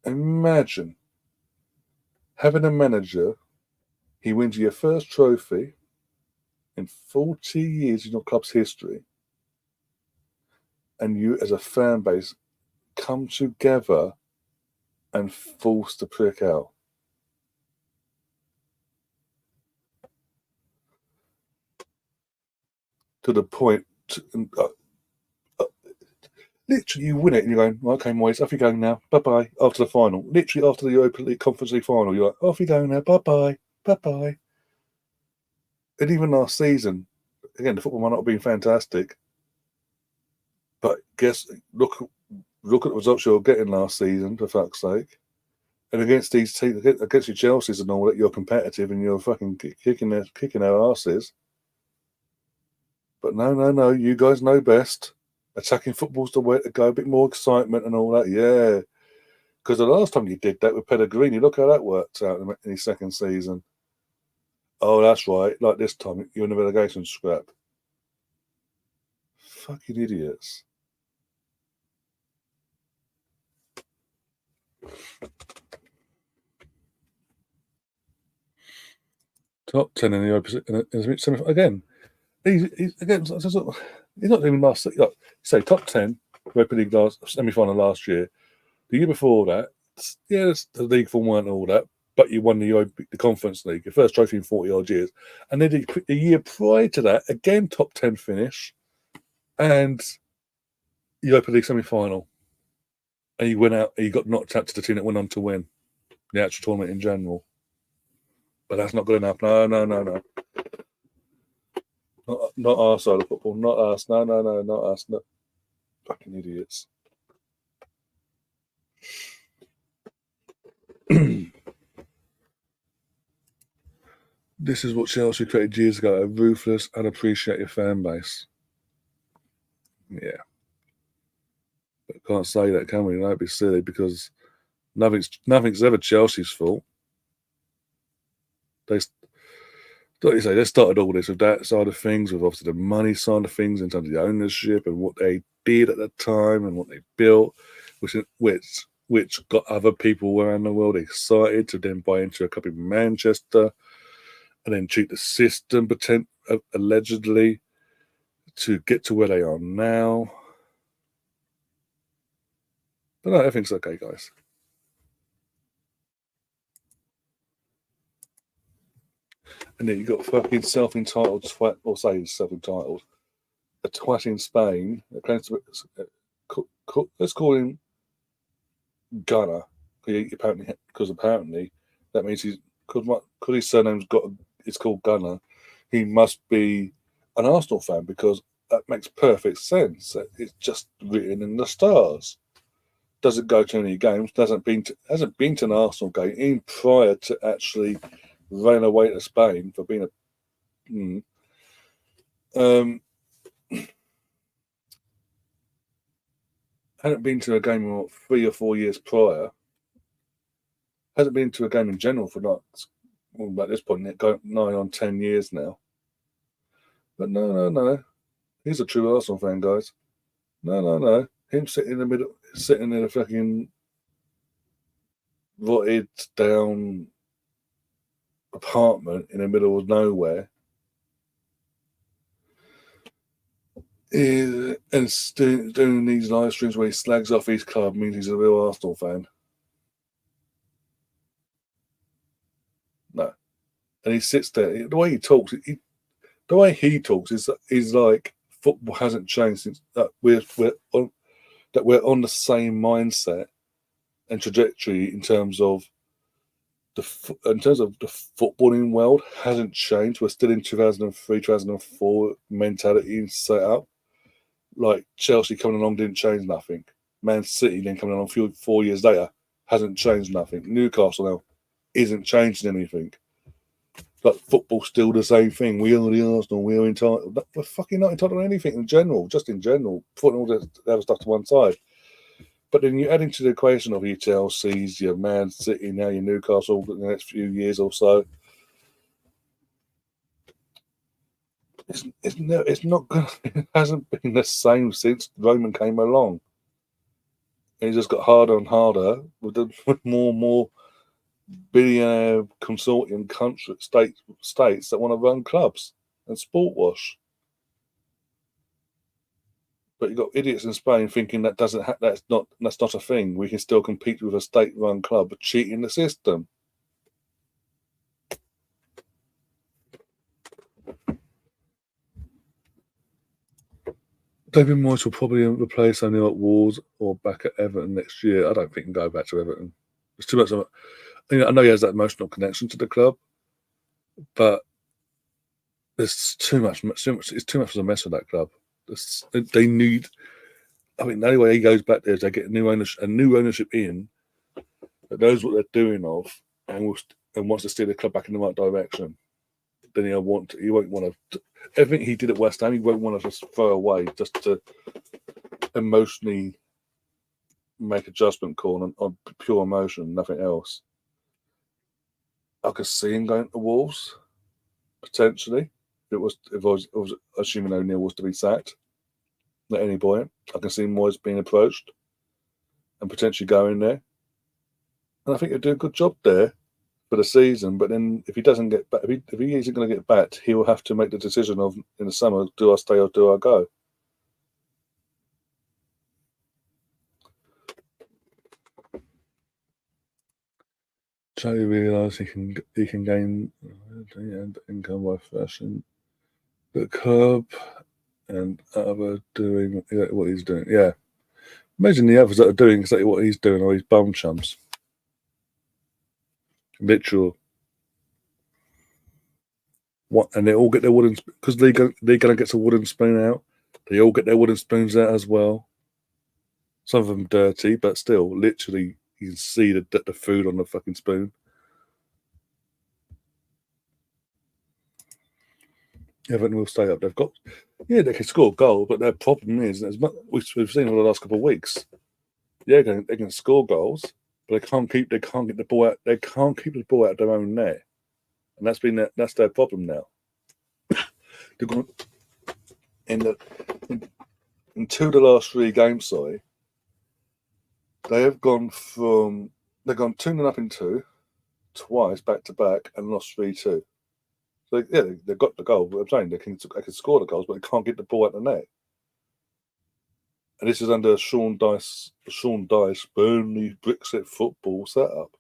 Imagine having a manager, he wins your first trophy in 40 years in your club's history, and you as a fan base come together and force the prick out. To the point, Literally, you win it and you're going, well, okay, boys, off you go now. Bye-bye. After the final. Literally, after the Europa League Conference League final, you're like, off you go now. Bye-bye. Bye-bye. And even last season, again, the football might not have been fantastic, but look at the results you're getting last season, for fuck's sake. And against these teams, against your Chelseas and all that, you're competitive and you're fucking kicking their asses. But no, you guys know best. Attacking football's the way to go. A bit more excitement and all that, yeah. Because the last time you did that with Pellegrini, look how that worked out in his second season. Oh, that's right. Like this time, you're in a relegation scrap. Fucking idiots. Top 10 in the opposite in the semi-final again. He's not even last. Like, say top 10 Europa League semi-final last year. The year before that, yeah, the league form weren't all that, but you won the Conference League, your first trophy in 40 odd years. And then the year prior to that, again top 10 finish, and Europa League semi-final. And you went out. You got knocked out to the team that went on to win the actual tournament in general. But that's not good enough. No. Not our side of football. Not us. No, not us. No. Fucking idiots. This is what Chelsea created years ago, a ruthless, unappreciated fan base. Yeah. But can't say that, can we? That'd be silly because nothing's ever Chelsea's fault. Like you say, they started all this with that side of things, with obviously the money side of things in terms of the ownership and what they did at the time and what they built, which got other people around the world excited to then buy into a club in Manchester and then cheat the system, allegedly, to get to where they are now. But no, everything's okay, guys. And then you got fucking self-entitled twat, or say self-entitled, a twat in Spain. Let's call him Gunner. Because apparently that means because his surname's it's called Gunner. He must be an Arsenal fan because that makes perfect sense. It's just written in the stars. Doesn't go to any games. Hasn't been to an Arsenal game even prior to actually running away to Spain for being hadn't been to a game 3 or 4 years prior. Hasn't been to a game in general for at this point, going 9 on 10 years now. But no. He's a true Arsenal fan, guys. No. Him sitting in the middle, sitting in a fucking rotted down apartment in the middle of nowhere and doing these live streams where he slags off his club means he's a real Arsenal fan. No. And he sits there. The way he talks, is like football hasn't changed since that we're on the same mindset and trajectory in terms of the footballing world hasn't changed. We're still in 2003, 2004 mentality and set up. Like Chelsea coming along didn't change nothing. Man City then coming along 4 years later hasn't changed nothing. Newcastle now isn't changing anything. Like football's still the same thing. We are the Arsenal. We are entitled. We're fucking not entitled to anything in general. Just in general, putting all the other stuff to one side. But then you add into the equation of your Chelsea's, your Man City, now your Newcastle in the next few years or so. It's not gonna. It hasn't been the same since Roman came along. And it just got harder and harder with more and more billionaire consortium states that want to run clubs and sport wash. But you've got idiots in Spain thinking that's not a thing. We can still compete with a state-run club, but cheating the system. David Moyes will probably replace only at Wolves or back at Everton next year. I don't think he can go back to Everton. There's too much of I know he has that emotional connection to the club, but there's too much. It's too much of a mess with that club. They need. I mean, the only way he goes back there is they get a new ownership in that knows what they're doing and wants to steer the club back in the right direction. Then he won't want to. Everything he did at West Ham, he won't want to just throw away just to emotionally make a judgment call on pure emotion, nothing else. I could see him going to Wolves potentially. If I was assuming O'Neill was to be sacked at any point, I can see Moyes being approached and potentially going there. And I think he'll do a good job there for the season. But then if he doesn't get back, if he isn't going to get back, he will have to make the decision of in the summer: do I stay or do I go? Charlie realised he can gain income by flashing the club and other doing exactly what he's doing. Yeah. Imagine the others that are doing exactly what he's doing, or his bum chums. Literal. What? And they all get their wooden because they're gonna get some wooden spoon out. They all get their wooden spoons out as well. Some of them dirty, but still, literally, you can see the food on the fucking spoon. Everton will stay up. They can score a goal, but their problem is, as much we've seen over the last couple of weeks, they can score goals, but they can't get the ball out. They can't keep the ball out of their own net, and that's their problem now. They've gone in two of the last 3 games. Sorry, they've gone 2-0 up in 2 twice back to back and lost 3-2. So they've got the goal. But I'm saying they can score the goals, but they can't get the ball out of the net. And this is under Sean Dyche Burnley Brexit football setup.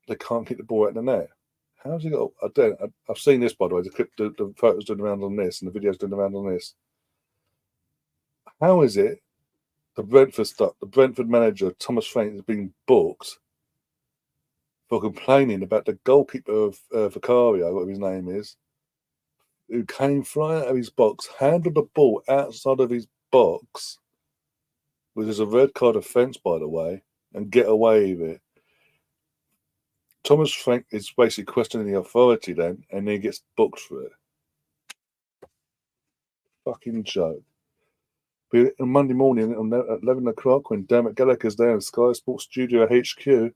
They can't get the ball out of the net. How's he got? I've seen this, by the way. The photos doing around on this, and the videos doing around on this. How is it the Brentford manager Thomas Frank has been booked for complaining about the goalkeeper of Vicario, whatever his name is, who came flying out of his box, handled the ball outside of his box, which is a red card offence, by the way, and get away with it. Thomas Frank is basically questioning the authority then, and he gets booked for it. Fucking joke. But on Monday morning at 11 o'clock, when Dermot Gallagher's there in Sky Sports Studio HQ,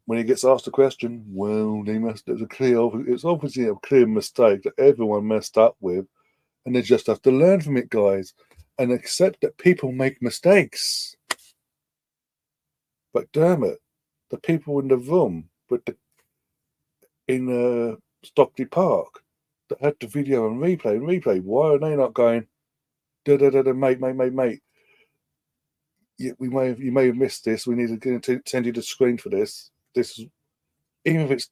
when he gets asked a question, well, it's obviously a clear mistake that everyone messed up with, and they just have to learn from it, guys, and accept that people make mistakes. But Dermot, the people in the room in Stockley Park that had the video and replay, why are they not going, mate? You may have missed this. We need to send you the screen for this. This is, even if it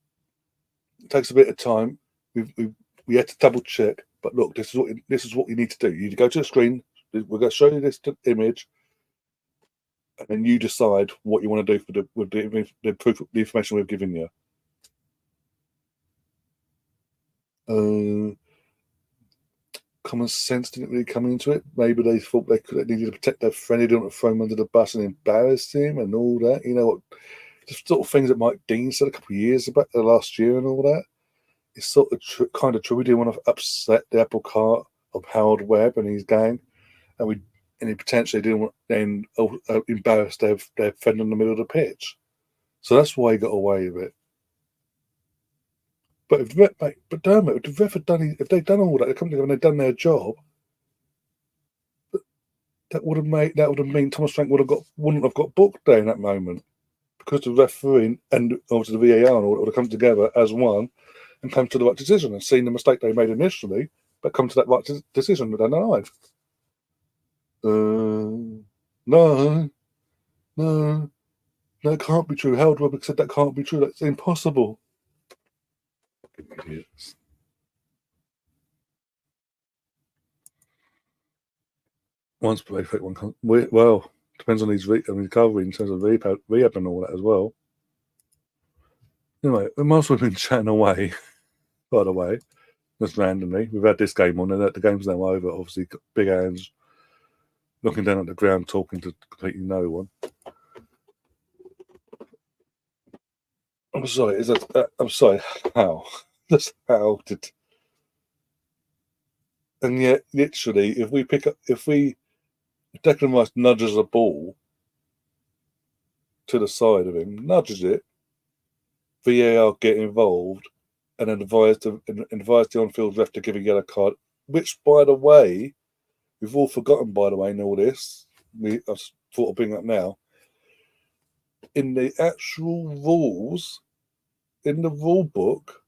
takes a bit of time, we had to double check. But look, this is what you need to do. You need to go to the screen. We're going to show you this image, and then you decide what you want to do with the proof, the information we've given you. Common sense didn't really come into it. Maybe they thought they needed to protect their friend. They didn't want to throw him under the bus and embarrass him and all that. You know what? The sort of things that Mike Dean said a couple of years about the last year and all that. It's sort of kind of true. We didn't want to upset the apple cart of Howard Webb and his gang, and he potentially didn't want to then embarrass their friend in the middle of the pitch. So that's why he got away with it. But Dermot, if they'd done all that, the company, when they'd done their job, that would have meant Thomas Frank wouldn't have got booked there in that moment, because the referee and also the VAR would have come together as one and come to the right decision and seen the mistake they made initially, but come to that right decision down the line. No, that can't be true. Howard Webb said that can't be true. That's impossible. Idiots. once they pick one comes, well, depends on his recovery in terms of rehab and all that as well. Anyway, whilst we've been chatting away, by the way, just randomly, we've had this game on, and the game's now over. Obviously, got big hands looking down at the ground, talking to completely no one. I'm sorry. I'm sorry. How? Just how did? And yet, literally, if Declan Rice nudges a ball to the side of him, nudges it, VAR get involved, and then advise the on-field ref to give a yellow card. Which, by the way, we've all forgotten. By the way, in all this, I thought of bring up now. In the actual rules, in the rule book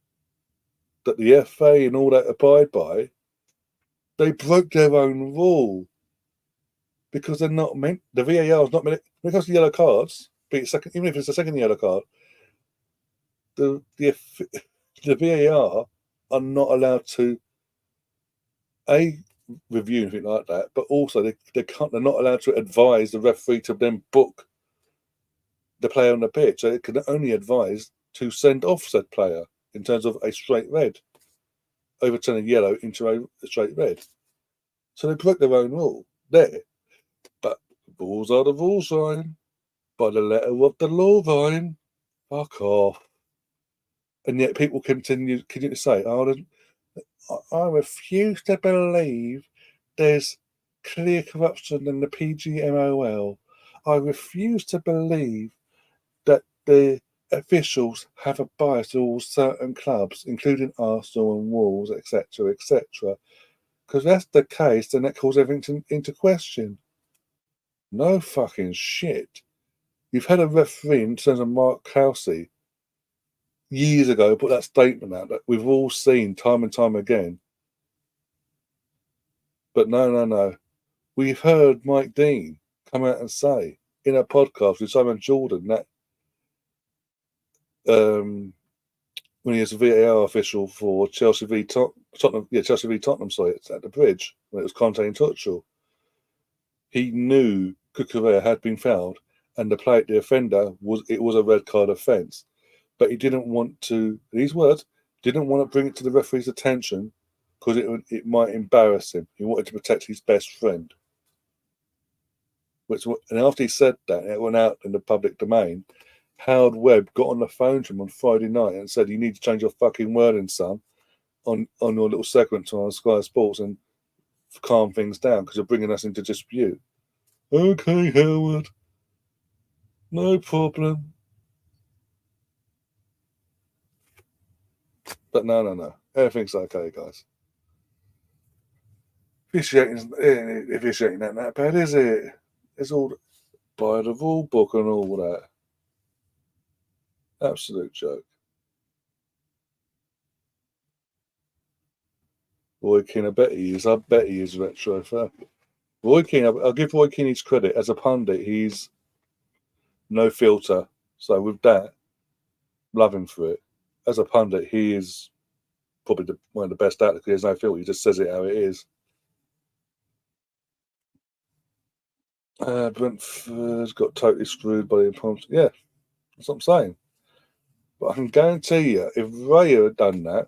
that the FA and all that abide by, they broke their own rule because they're not meant. The VAR is not meant. When it comes to yellow cards, even if it's a second yellow card, the VAR are not allowed to review anything like that, but also they're not allowed to advise the referee to then book the player on the pitch. So it can only advise to send off said player in terms of a straight red, overturning yellow into a straight red. So they broke their own rule there. But the rules are the rules, Ryan. By the letter of the law, Ryan. Fuck off. And yet people continue to say, I refuse to believe there's clear corruption in the PGMOL. I refuse to believe that the officials have a bias towards certain clubs, including Arsenal and Wolves, etc., etc. Because that's the case, then that calls everything into question. No fucking shit. You've had a referee in terms of Mark Cowsey years ago put that statement out that we've all seen time and time again. But no. We've heard Mike Dean come out and say in a podcast with Simon Jordan that when he was a VAR official for Chelsea v Tottenham, Chelsea v Tottenham, sorry, it's at the Bridge when it was Conte and Tuchel, he knew Cucurella had been fouled, and the offender was a red card offence, but he didn't want to. In his words, didn't want to bring it to the referee's attention because it might embarrass him. He wanted to protect his best friend. And after he said that, it went out in the public domain. Howard Webb got on the phone to him on Friday night and said, "You need to change your fucking wording, son, on your little segment on Sky Sports and calm things down because you're bringing us into dispute." Okay, Howard, no problem. But no, everything's okay, guys. Officiating ain't that bad, is it? It's all by the rule book and all that. Absolute joke. Roy Keane, I bet he is retro fair. Roy Keane, I'll give Roy Keane his credit. As a pundit, he's no filter. So with that, love him for it. As a pundit, he is probably one of the best out there. He has no filter. He just says it how it is. Brentford's got totally screwed by the opponent. Yeah, that's what I'm saying. But I can guarantee you, if Raya had done that,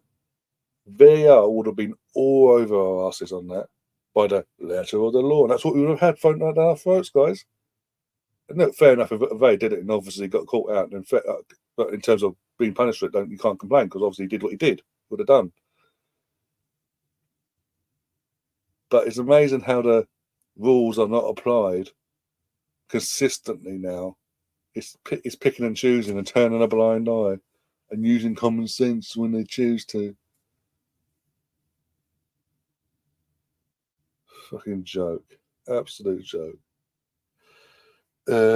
VAR would have been all over our asses on that by the letter of the law. And that's what we would have had thrown down our throats, guys. And no, fair enough if Ray did it and obviously got caught out. But in terms of being punished for it, you can't complain because obviously he did what he did, would have done. But it's amazing how the rules are not applied consistently now. It's picking and choosing and turning a blind eye and using common sense when they choose to. Fucking joke. Absolute joke.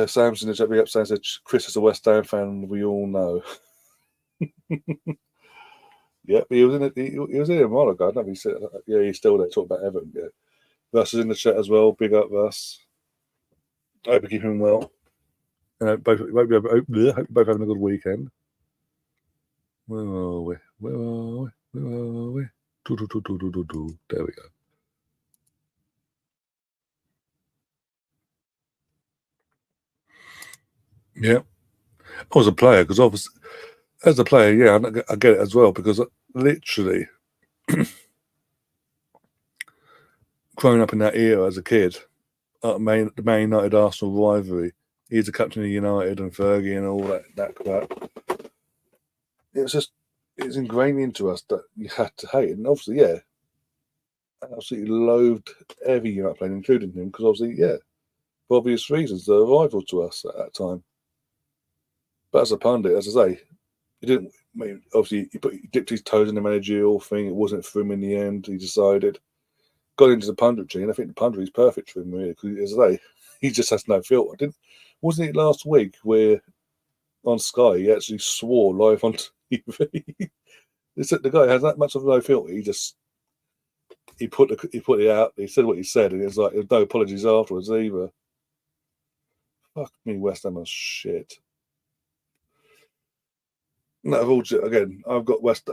Sam's in the chat up saying that Chris is a West Ham fan, we all know. Yep, he was in it. He was in it a while ago. He's still there talking about Everton. Yeah. Russ is in the chat as well. Big up, Russ. I hope you keep him well. And hope both having a good weekend. Where are we? There we go. Yeah, I was a player because obviously, as a player, yeah, I get it as well because literally growing up in that era as a kid, the Man United Arsenal rivalry. He's the captain of United and Fergie and all that crap. It's ingrained into us that you had to hate, and obviously, yeah, I absolutely loathed every United player, including him, because obviously, yeah, for obvious reasons, they're a rival to us at that time. But as a pundit, as I say, he didn't. I mean, obviously, he dipped his toes in the managerial thing. It wasn't for him in the end. He decided, got into the punditry, and I think the punditry is perfect for him, really, because as I say, he just has no filter. Wasn't it last week where on Sky he actually swore live on TV? The guy has that much of no filter. He put it out. He said what he said, and it's like there's no apologies afterwards either. Fuck me, West Ham are shit. No, again, I've got West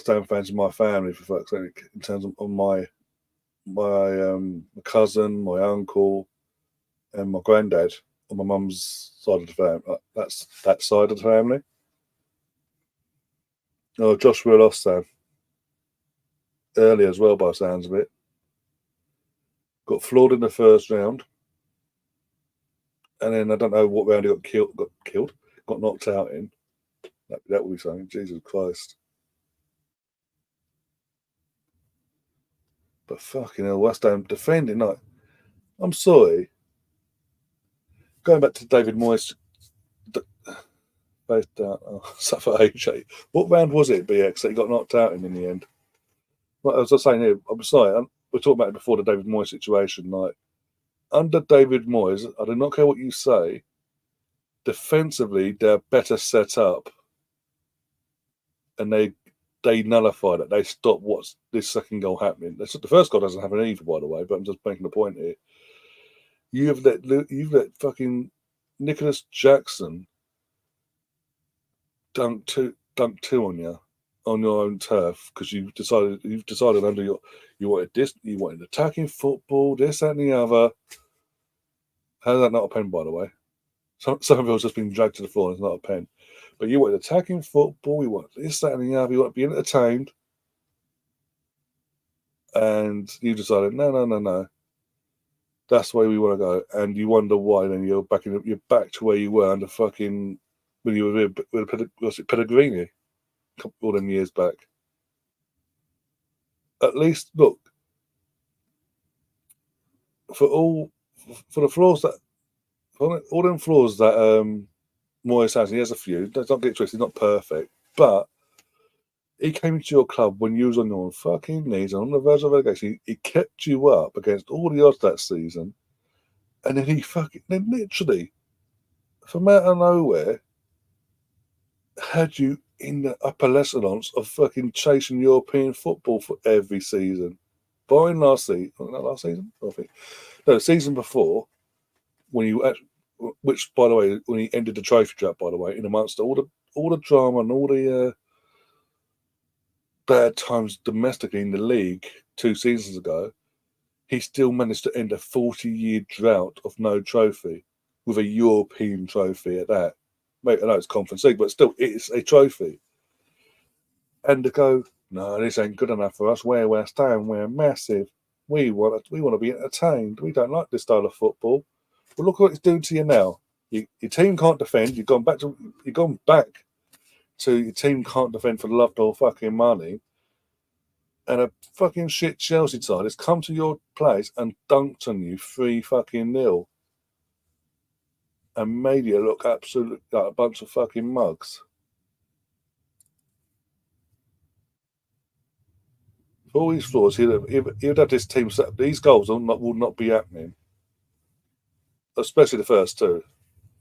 Ham fans in my family, for fuck's sake, in terms of my cousin, my uncle, and my granddad on my mum's side of the family. That's that side of the family. Oh, Joshua lost Sam early as well, by the sounds of it. Got floored in the first round, and then I don't know what round he got knocked out in. That would be something. Jesus Christ! But fucking hell, West Ham defending. Like, I'm sorry. Going back to David Moyes, based out suffer AJ. What round was it, BX, that he got knocked out in the end? Well, as I was saying here, I'm sorry. We're talking about it before the David Moyes situation. Like, under David Moyes, I do not care what you say. Defensively, they're better set up, and they nullify that. They stop what's this second goal happening. The first goal doesn't happen either, by the way. But I'm just making a point here. You've let fucking Nicholas Jackson dunk two on you on your own turf because you've decided under you wanted attacking football, this, that, and the other. How's that not a pen, by the way? Some of it's just been dragged to the floor and it's not a pen. But you want attacking football, you want this, that, and the other, you want to be entertained. And you decided, no. That's the way we want to go. And you wonder why, then you're back to where you were under fucking when you were with Pellegrini all them years back. At least look for the flaws that for all them flaws that Moyes has. He has a few. Don't get twisted. He's not perfect, but he came into your club when you was on your fucking knees and on the verge of relegation. He kept you up against all the odds that season, and then he literally from out of nowhere had you in the upper echelons of fucking chasing European football for every season. Barring last season, not last season, I think. No, the season before, which by the way, when he ended the trophy trap, by the way, in amongst all the drama and all the bad times domestically in the league 2 seasons ago, he still managed to end a 40-year drought of no trophy with a European trophy at that. Mate, I know it's Conference League, but still, it's a trophy. And to go, no, this ain't good enough for us. We're West Ham. We're massive. We want to be entertained. We don't like this style of football. But look what it's doing to you now. Your team can't defend. You've gone back to your team can't defend for the love or fucking money. And a fucking shit Chelsea side has come to your place and dunked on you 3-0 and made you look absolutely like a bunch of fucking mugs. For all these flaws, he'd have this team set up. These goals will not be happening, especially the first two.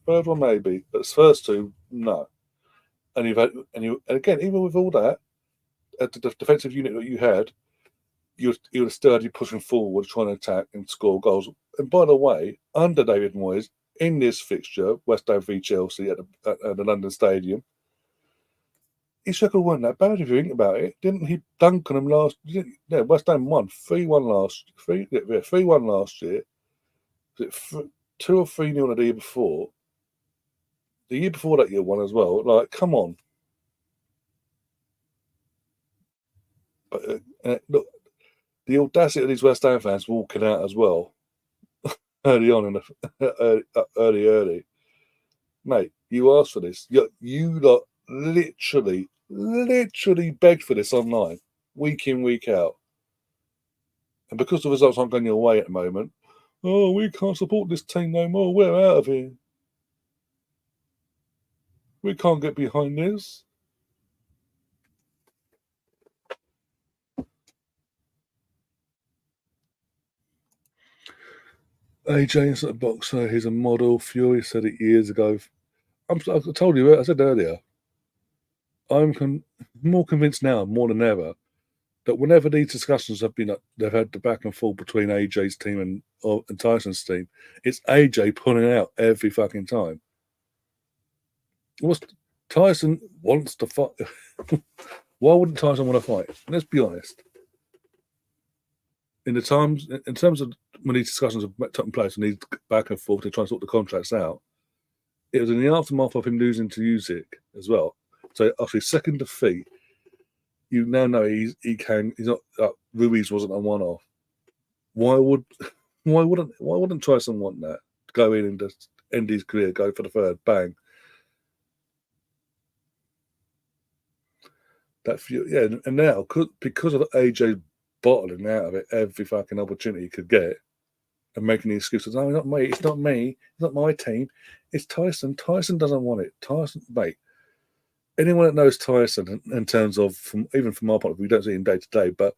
Third one maybe, but the first two, no. And and again, even with all that, the defensive unit that you had, you would still had you pushing forward, trying to attack and score goals. And by the way, under David Moyes, in this fixture, West Ham v Chelsea at the London Stadium, his record wasn't that bad if you think about it. Didn't he dunk on them last? Yeah, West Ham won 3-1 last year. Was it 2 or 3-0 the year before? The year before that, year one as well. Like, come on. But look, the audacity of these West Ham fans walking out as well early on in the early. Mate, you asked for this. You lot literally begged for this online, week in, week out. And because the results aren't going your way at the moment, oh, we can't support this team no more. We're out of here. We can't get behind this. AJ is a boxer. He's a model. Fury said it years ago. I told you, I said earlier, I'm more convinced now, more than ever, that whenever these discussions have been, they've had the back and forth between AJ's team and Tyson's team, it's AJ pulling out every fucking time. Tyson wants to fight. Why wouldn't Tyson want to fight? Let's be honest. In terms of when these discussions have taken place and he's back and forth to try and sort the contracts out, it was in the aftermath of him losing to Usyk as well. So after his second defeat, you now know he's not. Ruiz wasn't a one-off. Why wouldn't Tyson want that? Go in and just end his career, go for the third, bang. And now because of AJ bottling out of it every fucking opportunity he could get and making the excuses, no, not me, it's not my team, it's Tyson. Tyson doesn't want it. Tyson, mate. Anyone that knows Tyson in terms of even from our point of view, we don't see him day to day, but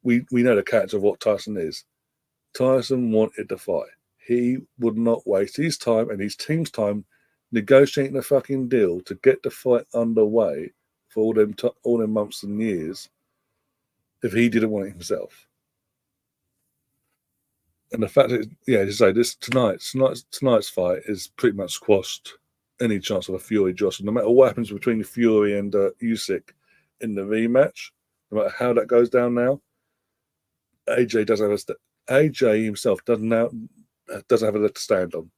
we know the character of what Tyson is. Tyson wanted to fight. He would not waste his time and his team's time negotiating a fucking deal to get the fight underway for all them months and years if he didn't want it himself. And the fact that, to say this tonight's fight is pretty much squashed any chance of a Fury Josh. No matter what happens between Fury and Usyk in the rematch, no matter how that goes down now, AJ himself doesn't have a leg to stand on.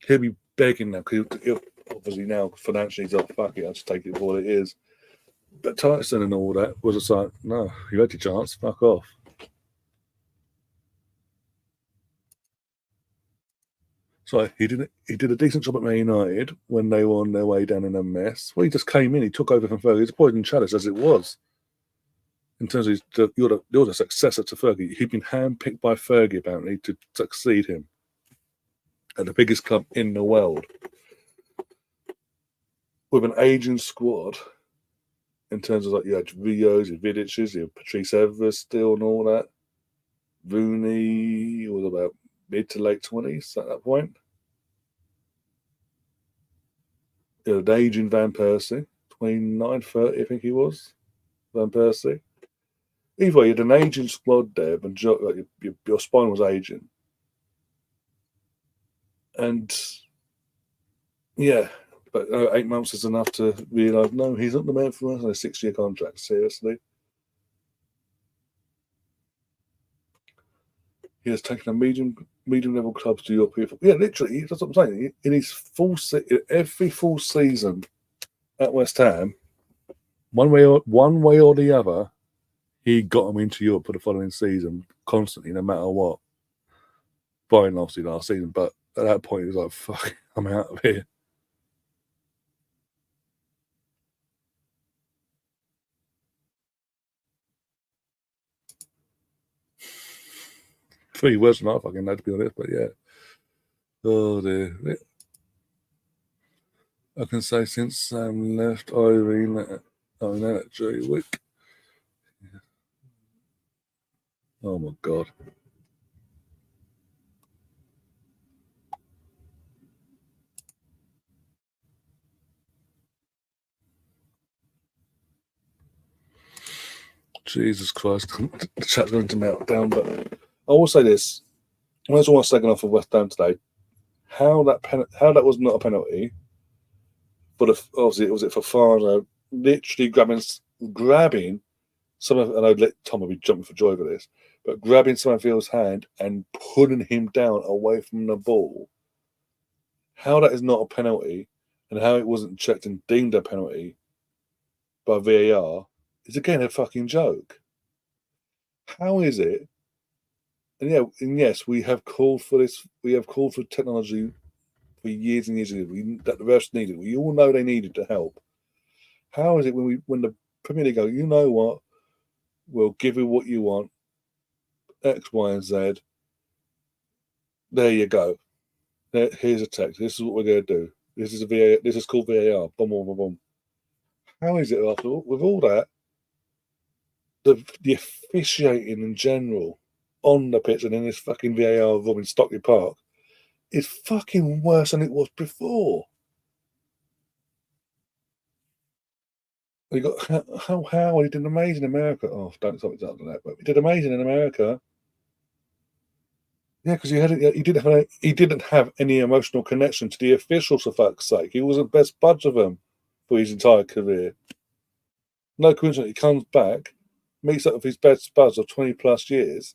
He'll be begging now because he'll obviously now financially he's like, fuck it, I'll just take it for what it is. But Tyson and all that was just like, no, you had your chance, fuck off. So he did a decent job at Man United when they were on their way down in a mess. Well, he just came in, he took over from Fergie. He's a poison chalice as it was. In terms of you're the successor to Fergie. He'd been handpicked by Fergie apparently to succeed him at the biggest club in the world. With an aging squad, in terms of you had Rios, you had Vidics, you had Patrice Evers still and all that. Rooney was about mid to late 20s at that point. You had an aging Van Persie, 29, 30, I think he was. Van Persie. Either way, you had an aging squad there, but your spine was aging. And yeah, but 8 months is enough to realise, no, he's not the man for us on a 6-year contract. Seriously. He has taken a medium level clubs to European football. Yeah, literally, that's what I'm saying. In his every full season at West Ham, one way or the other, he got him into Europe for the following season constantly, no matter what. Barring obviously last season, but at that point, he was like, "Fuck, I'm out of here." Pretty worse than I fucking know, to be honest, but yeah. Oh dear. I can say since Sam left, Irene at Joey Wick. Oh my god. Jesus Christ. The chat's going to melt down, but I will say this. When I was almost taken off of West Ham today, how that was not a penalty, but obviously was it for Fafana literally grabbing some of, and I'd let Tom be jumping for joy for this, but grabbing Summerfield's hand and pulling him down away from the ball. How that is not a penalty and how it wasn't checked and deemed a penalty by VAR is again a fucking joke. How is it? And yeah, and yes, we have called for this. We have called for technology for years and years that the refs needed. We all know they needed to help. How is it when the Premier League go, you know what? We'll give you what you want, X, Y, and Z. There you go. Here's a text. This is what we're going to do. This is a VAR. This is called VAR. Boom, boom, boom, boom. How is it after all, with all that? The officiating in general on the pitch and in this fucking VAR room in Stockley Park is fucking worse than it was before. We got how he did amazing in America. Oh, don't stop it after that, but he did amazing in America. Yeah, because he didn't have any emotional connection to the officials, for fuck's sake. He was the best budge of them for his entire career. No coincidence, he comes back, meets up with his best buds of 20 plus years,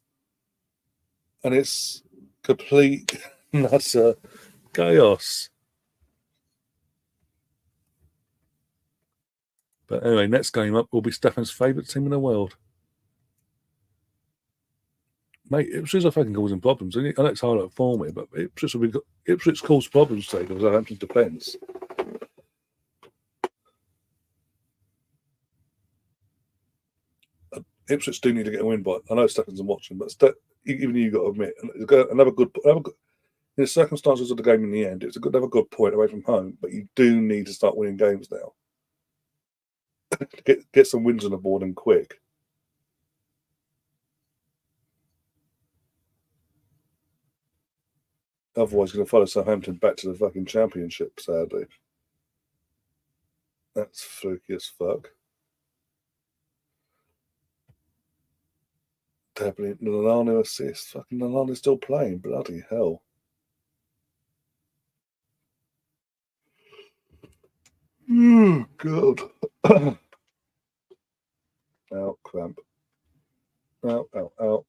and it's complete nutter chaos. But anyway, next game up will be Stefan's favourite team in the world. Mate, Ipswich are fucking causing problems. I know it's hard for me, but Ipswich caused problems today because Southampton's defence. Ipswich do need to get a win, but I know Stefan's watching, but even you've got to admit, another good, in the circumstances of the game in the end, it's another good point away from home, but you do need to start winning games now. get some wins on the board and quick. Otherwise, you're going to follow Southampton back to the fucking Championship, sadly. That's fluky as fuck. Definitely, Nalano assist. Fucking Nalano's still playing. Bloody hell. Oh, God. Out, cramp. Out, out, out.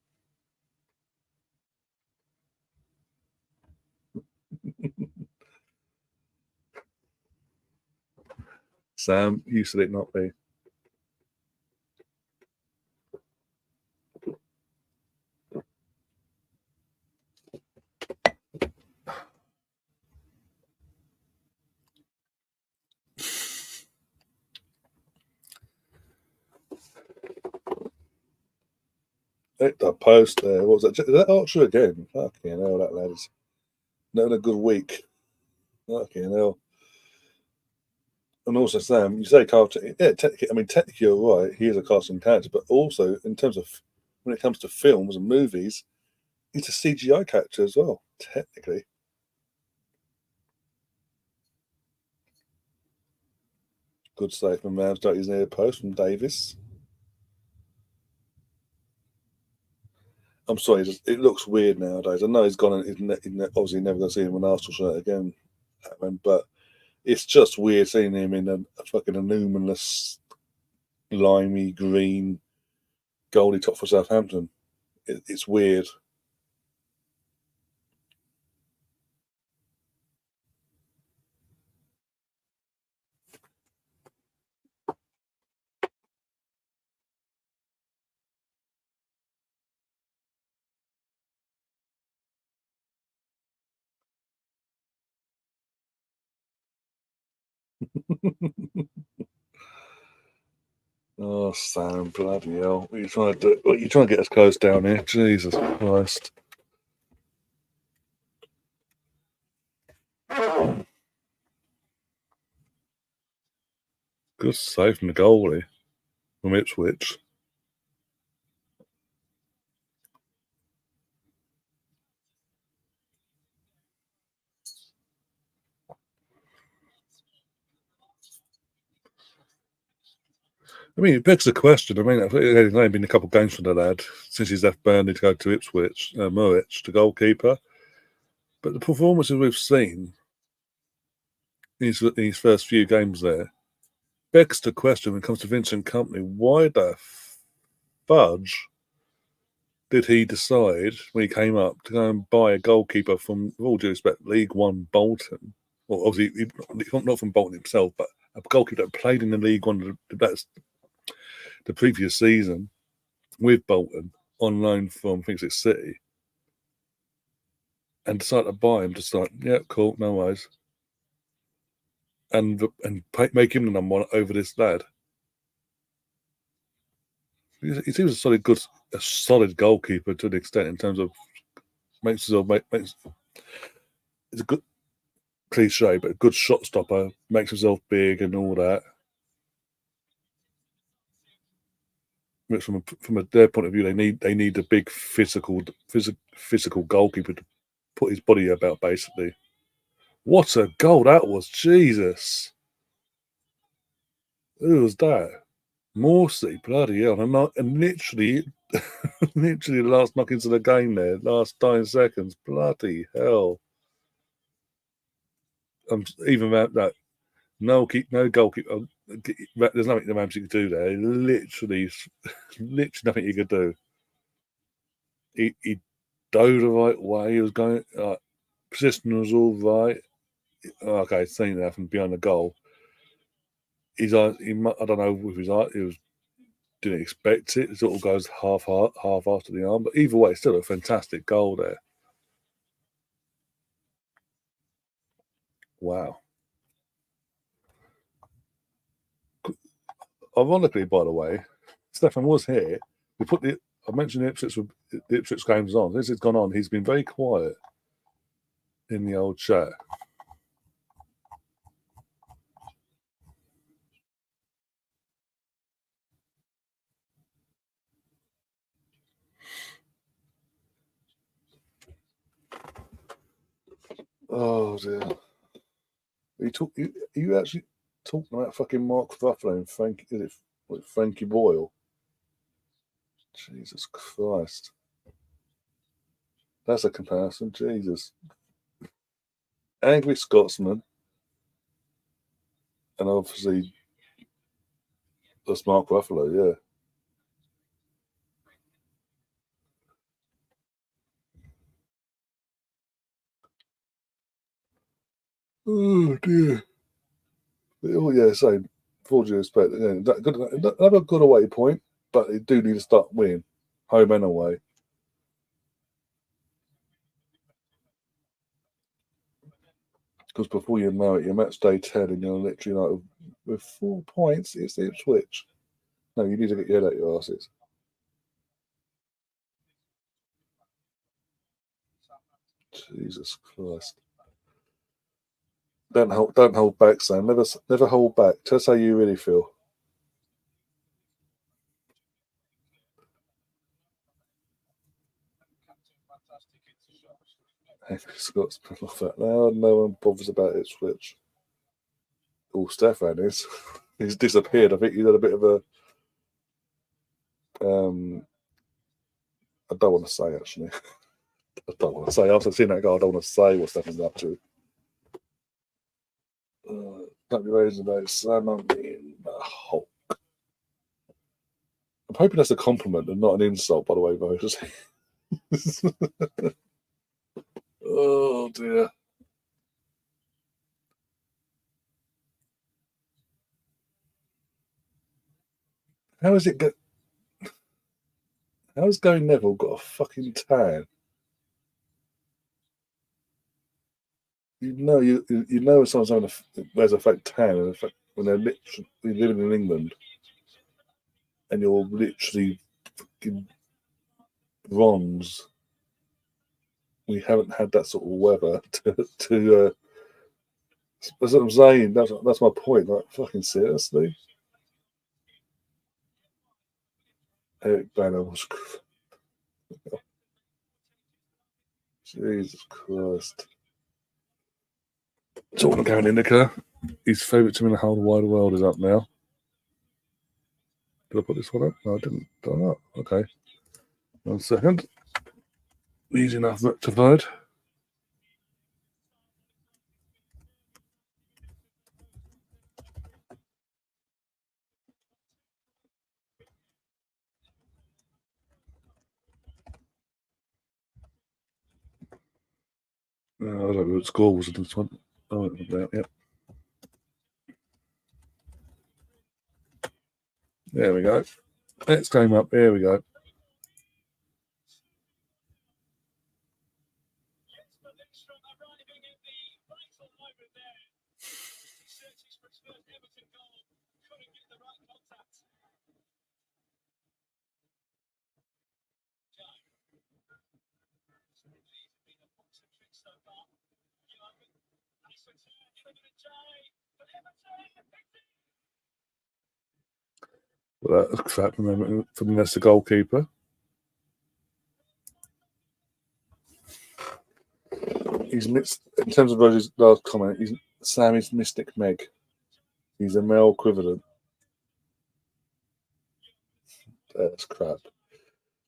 Sam, you said it, not me. Hit the post there. What was that? Is that Archer again? Fucking hell, that lad is not a good week. Fucking hell. And also, Sam, you say cartoon. Yeah, technically you're right. He is a cartoon character, but also in terms of when it comes to films and movies, he's a CGI character as well. Technically, good save from Ramsdale. He's near the post from Davis. I'm sorry, it looks weird nowadays. I know he's gone. He's obviously never going to see him in an Arsenal shirt again, but it's just weird seeing him in a fucking numerous, limey green goalie top for Southampton. It's weird. Oh, Sam, bloody hell. What are you trying to do? What are you trying to get us close down here? Jesus Christ. Good save from the goalie from Ipswich. I mean, it begs the question. I mean, I think there's only been a couple of games for the lad since he's left Burnley to go to Ipswich, Motd, the goalkeeper. But the performances we've seen in his first few games there begs the question when it comes to Vincent Company, why the fudge did he decide when he came up to go and buy a goalkeeper from, with all due respect, League One Bolton Well, obviously, not from Bolton himself, but a goalkeeper that played in the league that's the previous season with Bolton on loan from, I think it's City, and decided to buy him. Just like, yeah, cool, no worries, and make him the number one over this lad. He seems a solid goalkeeper to an extent in terms of makes it's a good cliche, but a good shot stopper, makes himself big and all that. Which from their point of view, they need a big physical goalkeeper to put his body about. Basically, what a goal that was! Jesus, who was that? Morsey, bloody hell! And literally, literally the last knock into the game there, last 9 seconds. Bloody hell! Even that no goalkeeper. There's nothing the Ramsey could do there. Literally, literally nothing he could do. He dove the right way. He was going. Position was all right. Okay, seeing that from behind the goal. I don't know if he was didn't expect it. It sort of goes half after the arm, but either way, it's still a fantastic goal there. Wow. Ironically, by the way, Stefan was here. I mentioned the Ipswich games on. This has gone on. He's been very quiet in the old chat. Oh dear. You actually talking about fucking Mark Ruffalo and Frankie Boyle? Jesus Christ. That's a comparison. Jesus. Angry Scotsman. And obviously, that's Mark Ruffalo, yeah. Oh, dear. Oh, yeah, same. Full due respect. Yeah, another good away point, but they do need to start winning. Home and away. Because before you know it, you're match day 10 and you're literally like, with 4 points, it's Ipswich. No, you need to get your head out your asses. Jesus Christ. Don't hold back, Sam. Never hold back. Tell us how you really feel. Scott's been off that now. No one bothers about Ipswich. Oh, Stefan is. He's disappeared. I think he's had a bit of a. I don't want to say actually. I don't want to say. After seeing that guy, I don't want to say what Stefan's up to. Can't be raised about Sam. I mean, Hulk. I'm hoping that's a compliment and not an insult, by the way, voters. Oh dear. How is it? How's Gary Neville got a fucking tan? You know when someone's there's a fake tan and when they're literally living in England and you're literally fucking bronze. We haven't had that sort of weather to that's what I'm saying. That's my point. Like fucking seriously, Eric Banner was Jesus Christ. Talking of Gary Lineker, his favourite team in the whole wide world is up now. Did I put this one up? No, I didn't. Done that. Okay. 1 second. Easy enough rectified. I don't know what score was in this one. Oh, yep. There we go. Next game up. Here we go. Well, that's crap from that's the goalkeeper. He's mixed in terms of Roger's last comment. He's Sammy's Mystic Meg. He's a male equivalent. That's crap.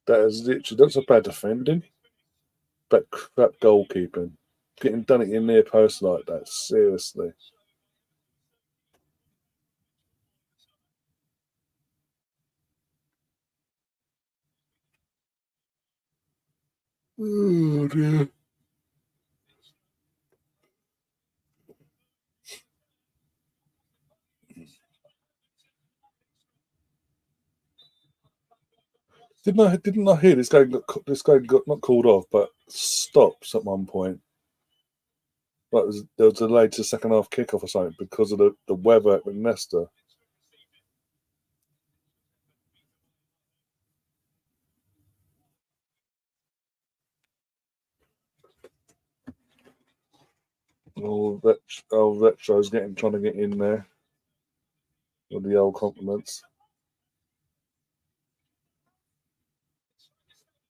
That is literally that's a bad defending, but crap goalkeeping. Getting done at your near post like that, seriously. Oh dear. Didn't I hear this guy got not called off, but stops at one point. Like there was delayed to second half kickoff or something because of the weather at Leicester. All retro's trying to get in there with the old compliments.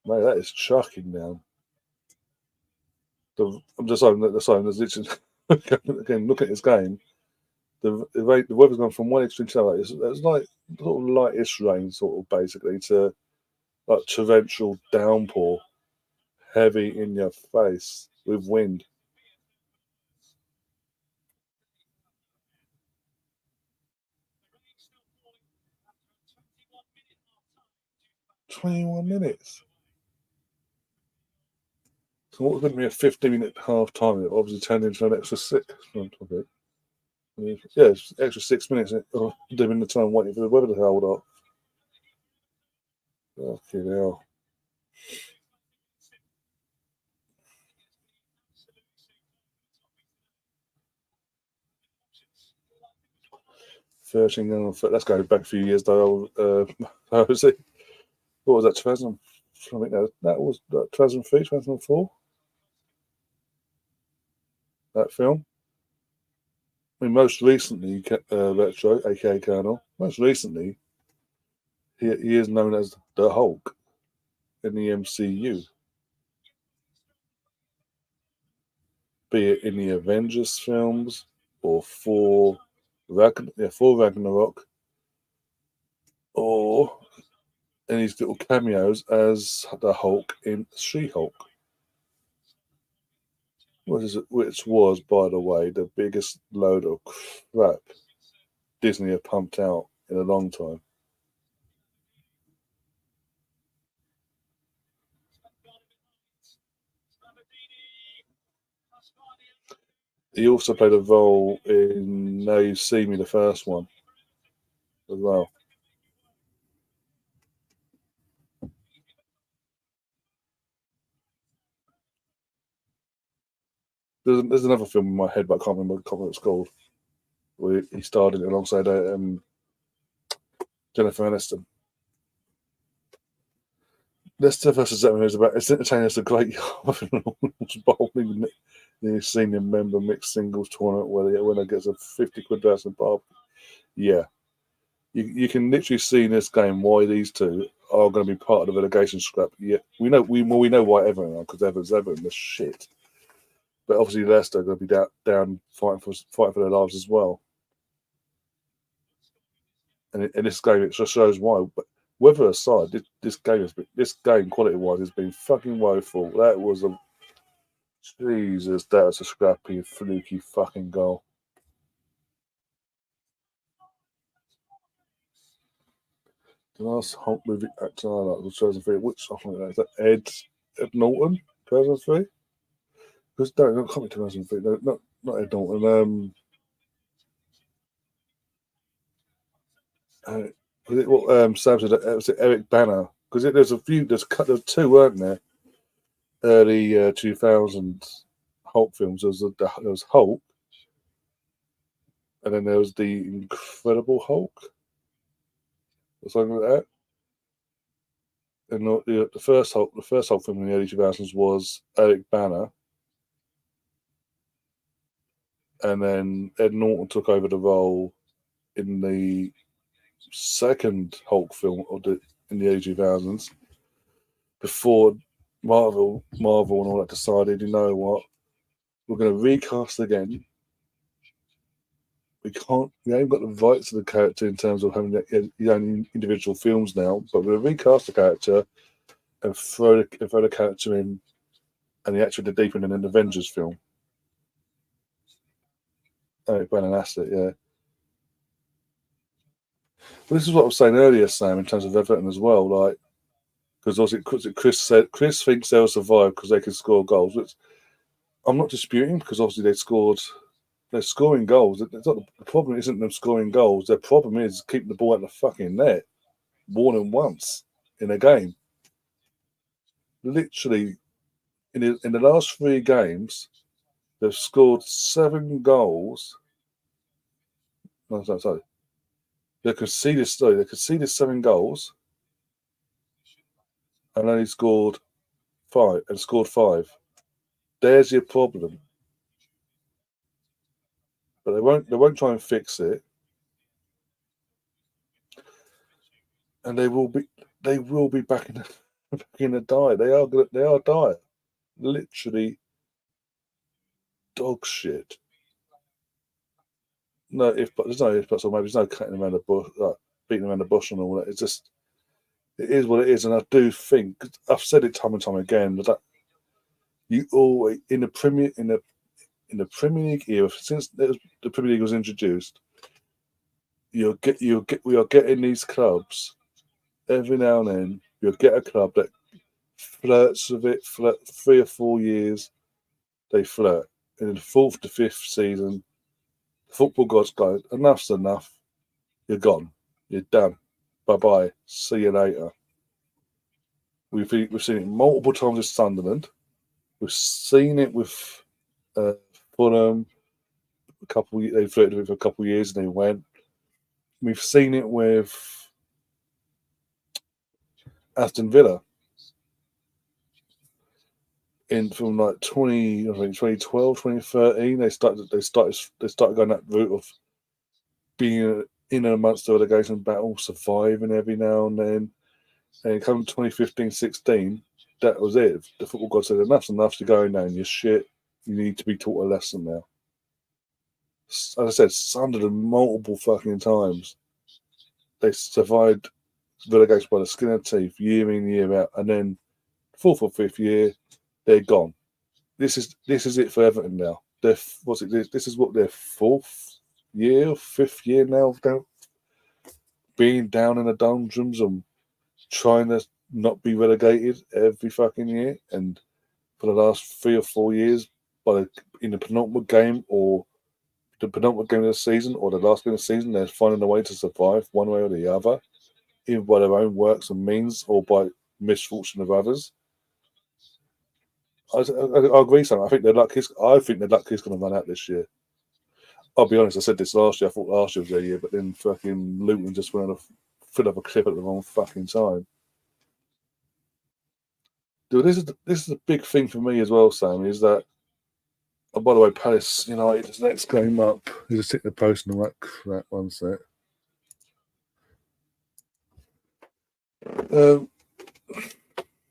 Mate, that is chucking down. I'm just saying that there's literally again look at this game. The weather's gone from one extreme to another. It's like sort of lightish rain, sort of basically, to like torrential downpour, heavy in your face with wind. 21 minutes. So what was going to be a 15-minute half time? It obviously turned into an extra 6 on top of it. Yeah, extra 6 minutes doing the time waiting for the weather to hold up. Fucking hell. Let's go back a few years though. How was it? What was that? 2000? I think that was 2003, 2004. That film. I mean, most recently, Retro, aka Colonel. Most recently, he is known as the Hulk in the MCU. Be it in the Avengers films or for Ragnarok, or in his little cameos as the Hulk in She-Hulk, which was, by the way, the biggest load of crap Disney have pumped out in a long time. He also played a role in Now You See Me, the first one, as well. There's another film in my head, but I can't remember what it's called. Where he starred in it alongside Jennifer Aniston. Leicester versus Zetman is about it's entertaining as a great bowling senior member mixed singles tournament where the winner gets a 50 quid versus Bob. Yeah. You can literally see in this game why these two are going to be part of the relegation scrap. Yeah, we know why Everton are because Everton is shit. But obviously Leicester are going to be down fighting for their lives as well. And in this game, it just shows why. But weather aside, this game quality wise has been fucking woeful. That was a scrappy, fluky fucking goal. The last Hulk movie actor I like was 2003. Which I think that is that Ed Norton, 2003. Because no, it can't be 2003. No, not Ed Norton. Was it what Sam said? Was it Eric Banner? Because there's a few. There's two, weren't there? Early 2000s Hulk films. There was Hulk, and then there was the Incredible Hulk, or something like that. And the first Hulk film in the early 2000s was Eric Banner, and then Ed Norton took over the role in the second Hulk film in the early 2000s before Marvel and all that decided, you know what, we're going to recast again. We haven't got the rights to the character in terms of having his own individual films now, but we're going to recast the character and throw the character in, and he actually did deepen in an Avengers film. Eric Banner, that's it, yeah. But this is what I was saying earlier, Sam, in terms of Everton as well, like, because obviously Chris thinks they'll survive because they can score goals, which I'm not disputing, because obviously they're scoring goals. It's not, the problem isn't them scoring goals. Their problem is keeping the ball out the fucking net more than once in a game. Literally, in the last 3 games, they've scored 7 goals. No, sorry. They conceded 7 goals and only scored 5. There's your problem. But they won't try and fix it. And they will be back in the diet. They are dire. Literally dog shit. No, there's no if buts, or maybe there's no cutting around the bush, like beating around the bush and all that. It's just, it is what it is, and I do think, I've said it time and time again, that you always in the Premier League era, since the Premier League was introduced, we are getting these clubs every now and then. You'll get a club that flirts with it, 3 or 4 years, they flirt. And in the 4th to 5th season, the football gods go, enough's enough. You're gone. You're done. Bye bye. See you later. We've seen it multiple times with Sunderland. We've seen it with Fulham. They flirted with it for a couple of years and they went. We've seen it with Aston Villa from like 2012, 2013. They started going that route of being in and amongst the relegation battle, surviving every now and then. And come 2015-16, that was it. The football god said, enough's enough, you're going down, you're shit. You need to be taught a lesson now. As I said, Sunderland multiple fucking times. They survived relegation by the skin of teeth, year in, year out, and then 4th or 5th year, they're gone. This is it for Everton now. This is what their 4th year, 5th year now of being down in the doldrums and trying to not be relegated every fucking year. And for the last 3 or 4 years, in the penultimate game or the penultimate game of the season or the last game of the season, they're finding a way to survive one way or the other, either by their own works and means or by misfortune of others. I agree, Sam. I think their luck is going to run out this year. I'll be honest. I said this last year. I thought last year was their year, but then fucking Luton just went on a fill up a clip at the wrong fucking time. Dude, this is a big thing for me as well, Sam. Is that? Oh, by the way, Palace United's next game up. You just hit the post and all that crap. One sec.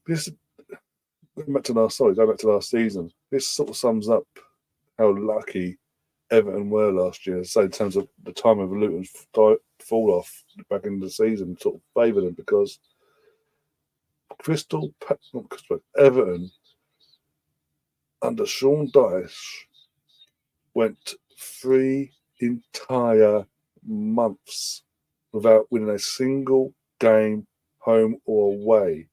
This going back to last season. This sort of sums up how lucky Everton were last year. So in terms of the time of Luton's fall off back in the season, sort of favoured them because Everton under Sean Dyche went 3 entire months without winning a single game, home or away.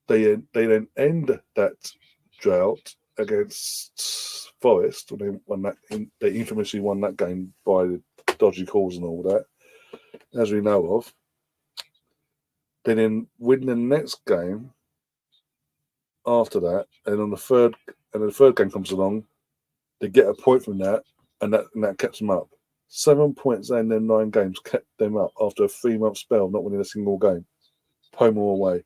They then end that drought against Forest when they won that. They infamously won that game by the dodgy calls and all that, as we know of. Then in winning the next game after that, and on the third game comes along, they get a point from that, and that kept them up. 7 points in their 9 games kept them up after a 3-month spell, not winning a single game, home or away.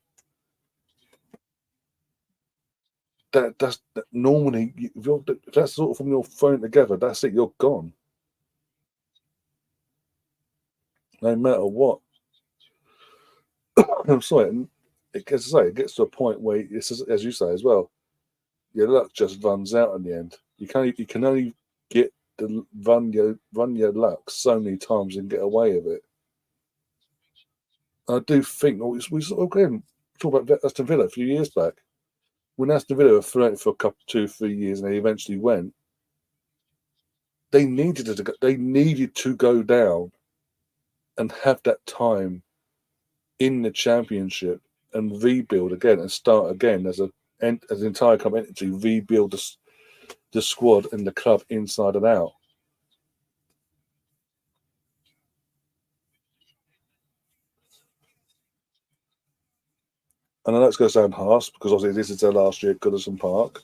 That's normally if that's sort of from your phone together, that's it. You're gone, no matter what. I'm sorry. It gets to a point where it's as you say as well. Your luck just runs out in the end. You can only get the run your luck so many times and get away with it. I do think we again talk about Aston Villa a few years back when Aston Villa were throughout for a couple 2-3 years and they eventually went. They needed to go down and have that time in the Championship and rebuild again and start again as an entire club entity, rebuild the squad and the club inside and out. And I know it's going to sound harsh because obviously this is their last year at Goodison Park.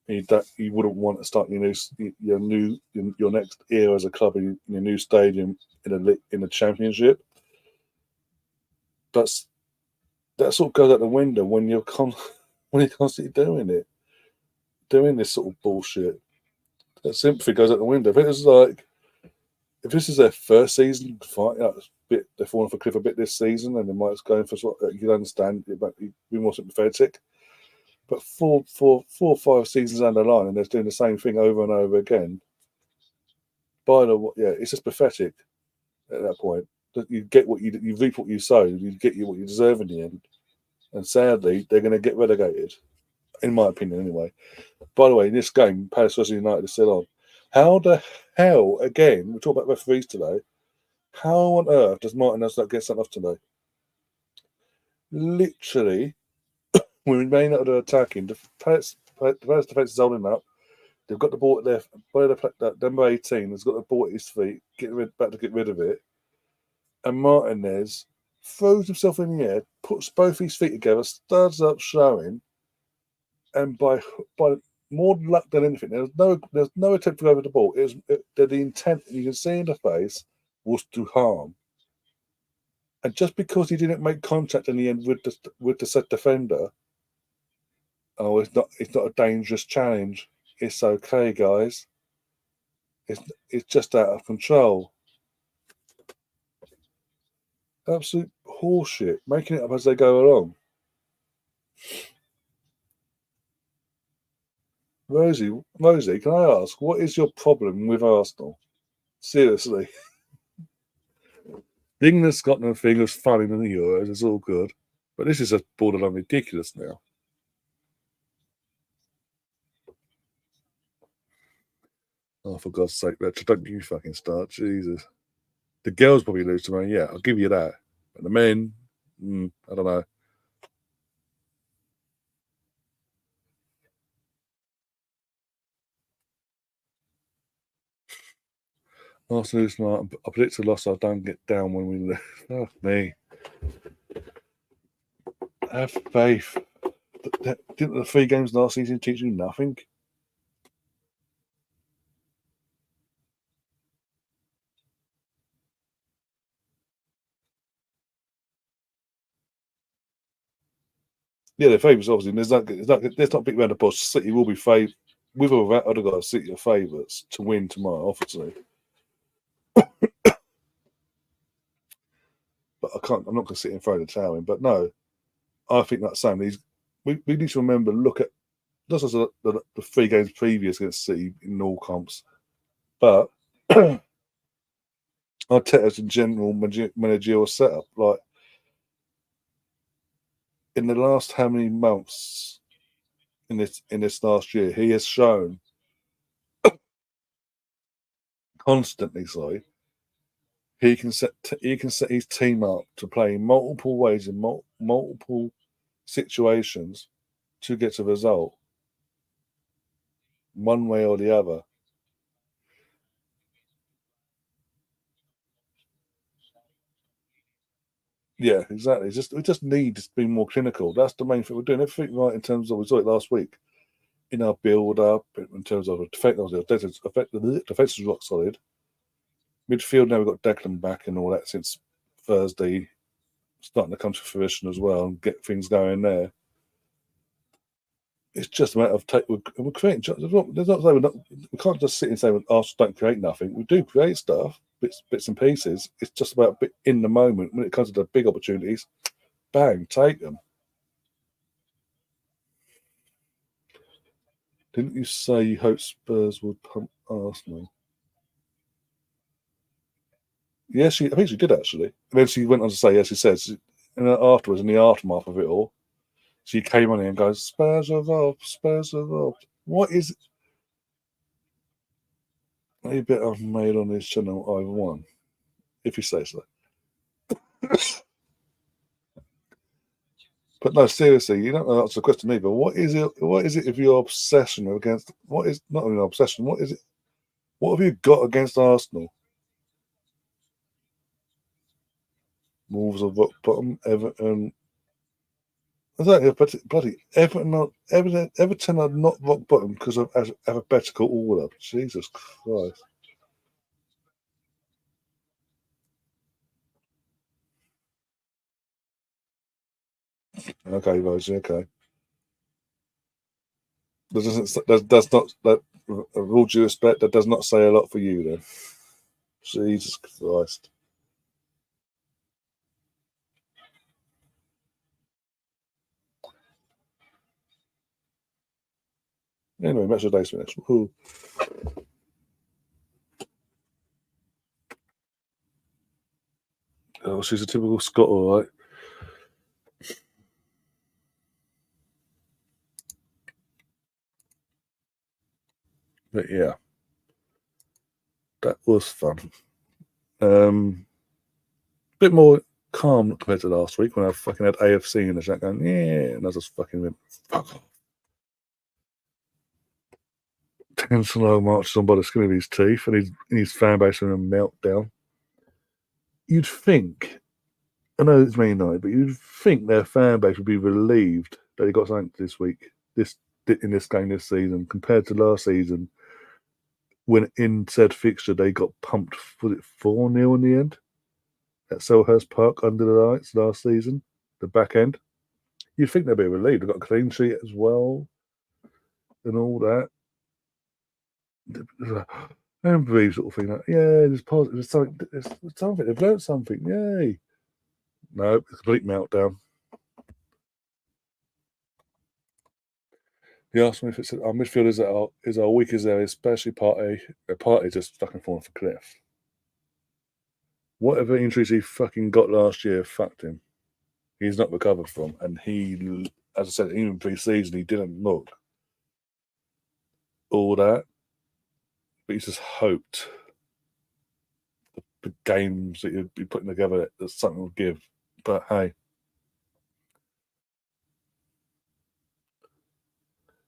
You wouldn't want to start your next era as a club in your new stadium in a Championship. But that sort of goes out the window when you're constantly doing this sort of bullshit. That sympathy goes out the window. If this is their first season, fine. They're falling off a cliff a bit this season, and they might go for you can understand it might be more sympathetic. But 4 or 5 seasons down the line, and they're doing the same thing over and over again. It's just pathetic at that point. You get what you reap what you sow. You get what you deserve in the end. And sadly, they're going to get relegated, in my opinion, anyway. By the way, in this game, Palace vs United is still on. How the hell, again, we talk about referees today, how on earth does Martinez not get sent off today? Literally, we remain out of attacking. The Palace defence is holding up. They've got the ball at their number 18 has got the ball at his feet, back to get rid of it. And Martinez throws himself in the air, puts both his feet together, starts up showing, and by more luck than anything, there's no attempt to go over the ball. The intent you can see in the face was to harm. And just because he didn't make contact in the end with the said defender, it's not a dangerous challenge. It's okay, guys. It's just out of control. Absolute horseshit. Making it up as they go along. Rosie, can I ask, what is your problem with Arsenal? Seriously. The England-Scotland thing was funny in the Euros. It's all good. But this is a borderline ridiculous now. Oh, for God's sake, Richard, don't you fucking start. Jesus. The girls probably lose tomorrow. Yeah, I'll give you that. But the men, I don't know. Arsenal smart. I predict a loss. I don't get down when we lose. Fuck me. Have faith. Didn't the 3 games last season teach you nothing? Yeah, they're favourites, obviously. There's not big round of bush. City will be favourites. With or without Odegaard, City are favourites to win tomorrow, obviously. But I'm not going to sit and throw the towel in. But no, I think that's saying we need to remember, look at not just the 3 games previous against City in all comps, but Arteta's in general managerial setup. Like in the last how many months in this last year, he has shown constantly, he can set his team up to play in multiple ways in multiple situations to get a result. one way or the other. Yeah, exactly. We just need to be more clinical. That's the main thing. We're doing everything right in terms of, we saw it last week, in our build up, in terms of defense. The defense is rock solid. Midfield, now we've got Declan back and all that since Thursday, starting to come to fruition as well and get things going there. It's just a matter of we're creating. There's not we can't just sit and say, well, Arsenal don't create nothing. We do create stuff, bits and pieces. It's just about in the moment when it comes to the big opportunities. Bang, take them. Didn't you say you hope Spurs would pump Arsenal? Yes, I think she did actually. And then she went on to say, yes, she says, and then afterwards, in the aftermath of it all, she came on here and goes, Spurs are up, Spurs are up. What is it? A bit I've made on this channel, I've won, if you say so. But no, seriously, you don't answer the question either. What is it? What is it if your obsession against? What is not an obsession? What is it? What have you got against Arsenal? Wolves are rock bottom. Everton. Exactly, but bloody Everton are not rock bottom because of alphabetical order. Jesus Christ. Okay, Rosie. Okay. Does not that with all due respect, that does not say a lot for you then. Jesus Christ. Anyway, match of the day's finished. Ooh. Oh, she's a typical Scot, all right. But yeah, that was fun. Bit more calm compared to last week when I fucking had AFC in the chat going, yeah, and I just fucking went, fuck off. Tensillo marches on by the skin of his teeth and his fan base in a meltdown. You'd think, I know it's Man United, but you'd think their fan base would be relieved that they got something this week, in this game this season, compared to last season when in said fixture they got pumped, was it 4-0 in the end at Selhurst Park under the lights last season, the back end. You'd think they'd be relieved. They've got a clean sheet as well and all that. And Breeze sort of thing like, yeah, there's positive, there's something, they've learned something, yay. No, it's a complete meltdown. He asked me if it's our midfield is our weakest area, especially Partey just fucking falling off a cliff. Whatever injuries he fucking got last year, fucked him. He's not recovered from, and he, as I said, even pre-season, he didn't look all that. But he just hoped the games that you'd be putting together that something would give. But hey,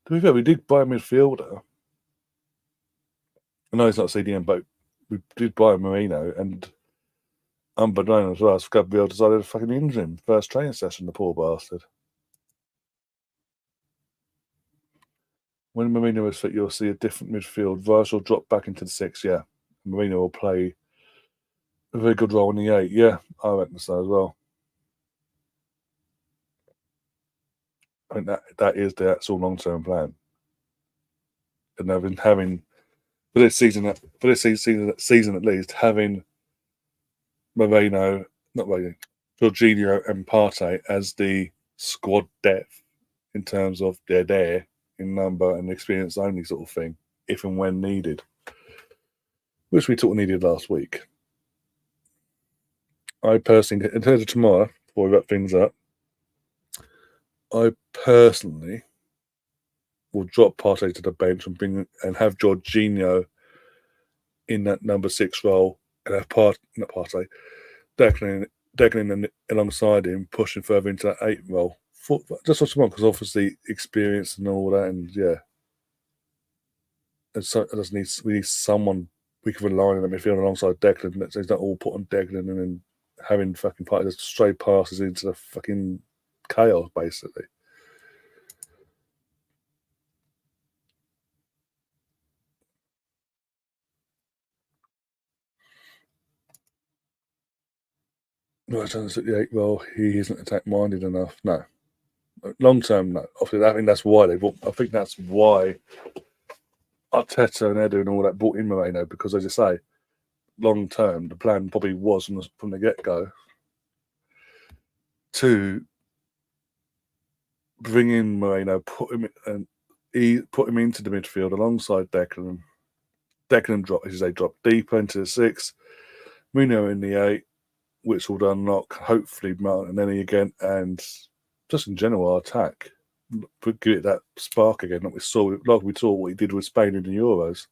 to be fair, we did buy a midfielder. I know he's not CDM, but we did buy Marino, and unbeknownst to us, Gabriel decided to fucking injure him first training session, the poor bastard. When Marino is fit, you'll see a different midfield. Rice will drop back into the 6, yeah. Marino will play a very good role in the 8, yeah. I reckon so as well. I think that is the actual long-term plan. And they've been having for this season at least, having Moreno, not Moreno, Jorginho and Partey as the squad depth in terms of they're there in number and experience only sort of thing, if and when needed, which we thought needed last week. I personally, in terms of tomorrow, before we wrap things up, I personally will drop Partey to the bench and have Jorginho in that number 6 role and have not Partey, Declan alongside him, pushing further into that 8 role. Just what you want, because obviously experience and all that, and yeah. And so we need someone we can rely on in the midfield alongside Declan. So he's not all put on Declan and then having fucking just straight passes into the fucking chaos, basically. Well, he isn't attack minded enough. No, long term, no. I think that's why Arteta and Edu and all that brought in Moreno, because, as I say, long term, the plan probably was from the get go to bring in Moreno, put him into the midfield alongside Declan. Declan drop deeper into the 6. Mourinho in the 8, which will unlock hopefully Martinelli again, and just in general our attack. Give it that spark again, like we saw what he did with Spain in the Euros.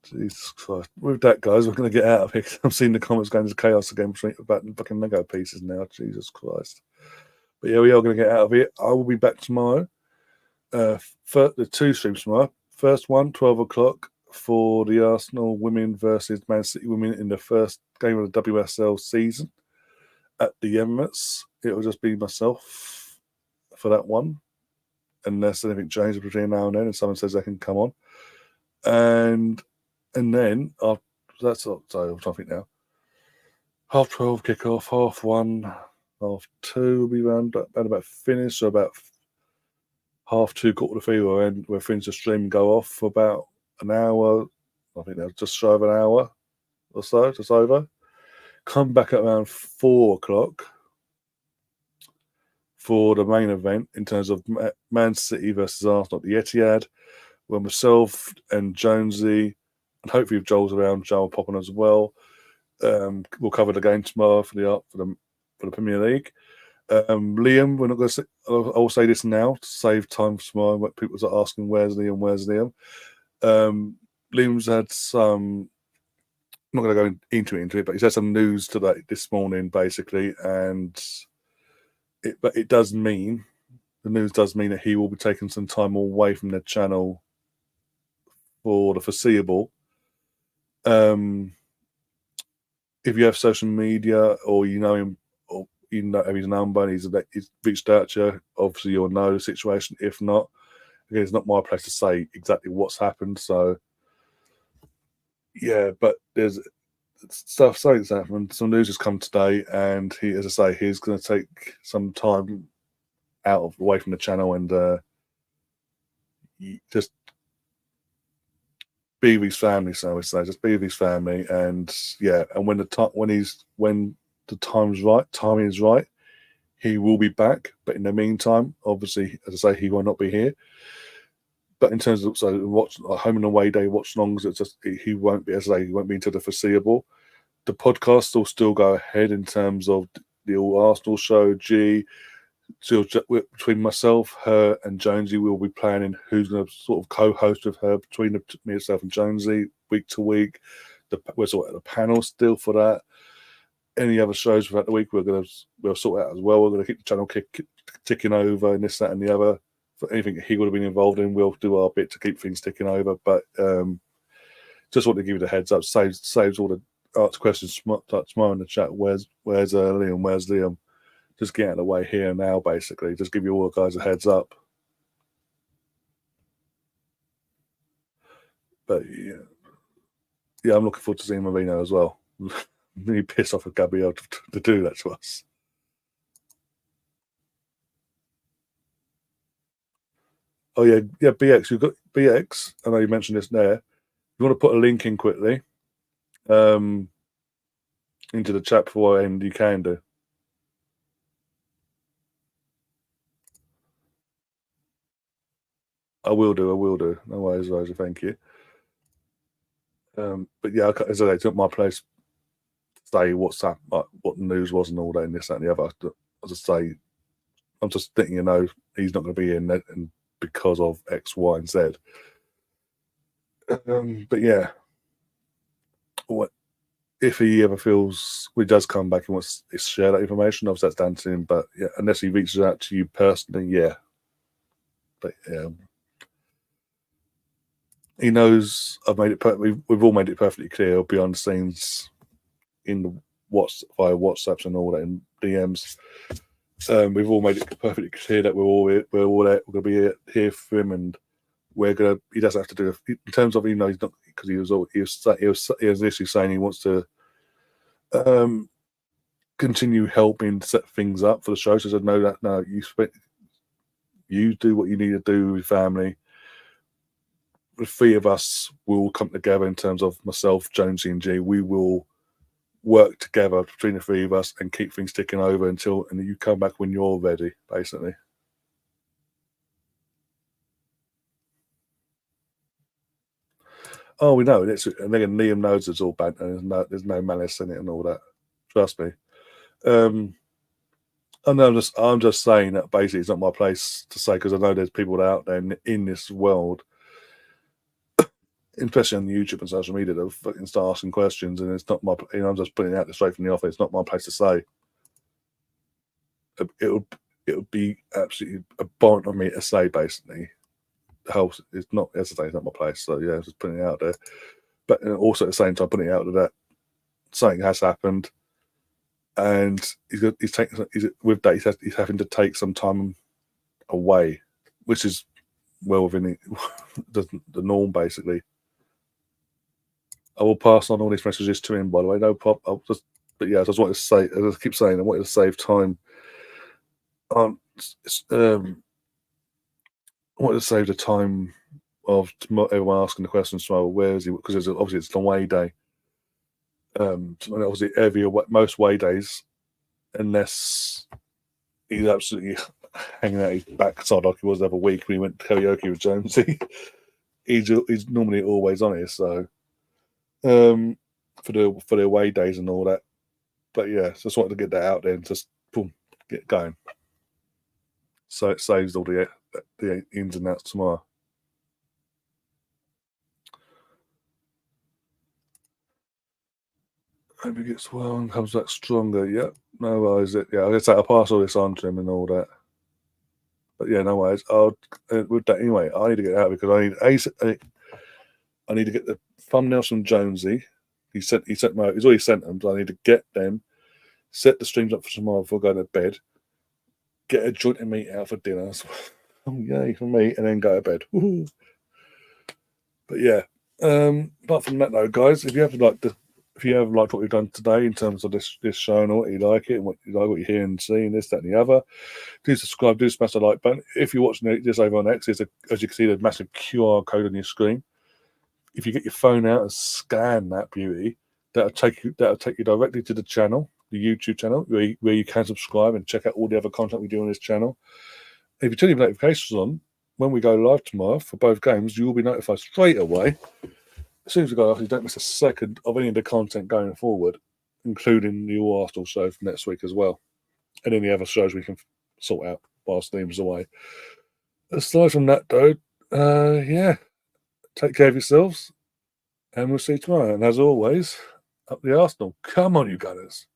Jesus Christ. With that, guys, we're going to get out of here. I'm seeing the comments going to chaos again about the fucking Lego pieces now. Jesus Christ. But yeah, we are going to get out of here. I will be back tomorrow. For the 2 streams tomorrow. First one, 12 o'clock, for the Arsenal women versus Man City women in the first game of the WSL season at the Emirates. It will just be myself for that one, unless anything changes between now and then and someone says they can come on. And then that's I'm trying to think now. 12:30 kickoff, 1:30, 2:30 will be around about finish, so about 2:30, 3:15, and we'll finish the stream and go off for about an hour. I think that's just shy of an hour or so, just over. Come back at around 4 o'clock for the main event in terms of Man City versus Arsenal at the Etihad, where myself and Jonesy, and hopefully if Joel's around, Joel will pop on as well. We'll cover the game tomorrow for the Premier League. Liam, we're not going to say, I'll say this now to save time for tomorrow when people are asking where's Liam. Liam's had some, I'm not going to go into it, but he's had some news this morning, basically, and the news does mean that he will be taking some time away from the channel for the foreseeable. If you have social media, or you know him, or you know his number and he's reached out to you, obviously you'll know the situation. If not, again, it's not my place to say exactly what's happened. So yeah, but there's something's happened. Some news has come today, and as I say, he's going to take some time away from the channel and just be with his family. So I would say, just be with his family, and yeah, and when the timing is right, he will be back. But in the meantime, obviously, as I say, he will not be here. But in terms of home and away day watchalongs, it's just he won't be. As I say, he won't be until the foreseeable. The podcast will still go ahead in terms of the All Arsenal show. So between myself, her, and Jonesy, we'll be planning who's going to sort of co-host with her between myself and Jonesy week to week. We're sort of at the panel still for that. Any other shows throughout the week, we'll sort out as well. We're going to keep the channel ticking over, and this, that, and the other. For anything he would have been involved in, we'll do our bit to keep things ticking over. But just want to give you the heads up. Saves all the ask questions tomorrow in the chat. Where's Liam? Where's Liam? Just get out of the way here now, basically. Just give you all the guys a heads up. But yeah, I'm looking forward to seeing Marino as well. Really pissed off at Gabriel to do that to us. Oh yeah, BX. You've got BX. I know you mentioned this there. You want to put a link in quickly into the chat before I end? You can do. I will do. No worries, Rosa. Thank you. But yeah, as I say, it's not my place to say what's up, what the news was and all that, and this, that, and the other. As I say, I'm just letting you know he's not going to be in there, and because of X, Y, and Z. But yeah, if he ever feels he does come back and wants to share that information, obviously that's down to him. But yeah, unless he reaches out to you personally, yeah. But he knows I've made it. We've all made it perfectly clear behind the scenes in the via WhatsApps and all that in DMs. We've all made it perfectly clear that we're all going to be here for him, and we're gonna. He doesn't have to do it in terms of, he's not, because he was initially saying he wants to continue helping set things up for the show. So I said, no, you do what you need to do with family. The three of us will come together in terms of myself, Jonesy, and G. We will work together between the three of us and keep things ticking over and you come back when you're ready, basically. Oh, we know. And again, Liam knows it's all bad and there's no malice in it and all that. Trust me. I'm just saying that basically it's not my place to say, because I know there's people out there in this world, especially on YouTube and social media, that fucking start asking questions, and it's not my. I'm just putting it out there straight from the office. It's not my place to say. It would be absolutely abhorrent of me to say, basically. It's not, as I say, it's not my place. So yeah, just putting it out there. But also at the same time, putting it out there that something has happened, and he's having to take some time away, which is well within the norm, basically. I will pass on all these messages to him, by the way. No problem. But yeah, I just wanted to say, as I keep saying, I wanted to save time. I wanted to save the time of everyone asking the questions tomorrow. Where is he? Because obviously it's the away day. Obviously most way days, unless he's absolutely hanging out his backside like he was the other week when he went to karaoke with Jonesy. he's normally always on here, so for the away days and all that. But yeah, just wanted to get that out there and just boom, get going. So it saves all the ins and outs tomorrow. Hope he gets well and comes back stronger. Yep, no worries. Yeah, I guess I'll pass all this on to him and all that. But yeah, no worries. With that anyway, I need to get out because I need to get the thumbnails from Jonesy. He's already sent them, so I need to get them, set the streams up for tomorrow before going to bed, get a joint of meat out for dinner. Oh, yay for me, and then go to bed. Woo-hoo. But yeah, apart from that though, guys, if you have liked what we've done today in terms of this show and what you like it and what you hear and see and this, that, and the other, do subscribe, do smash the like button. If you're watching this over on X, as you can see, there's a massive QR code on your screen. If you get your phone out and scan that beauty, that'll take you directly to the channel, the YouTube channel, where you can subscribe and check out all the other content we do on this channel. If you turn your notifications on, when we go live tomorrow for both games, you will be notified straight away. As soon as we go off, you don't miss a second of any of the content going forward, including the All Arsenal show for next week as well, and any other shows we can sort out whilst Liam's away. Aside from that, though, yeah, take care of yourselves, and we'll see you tomorrow. And as always, up the Arsenal. Come on, you Gunners.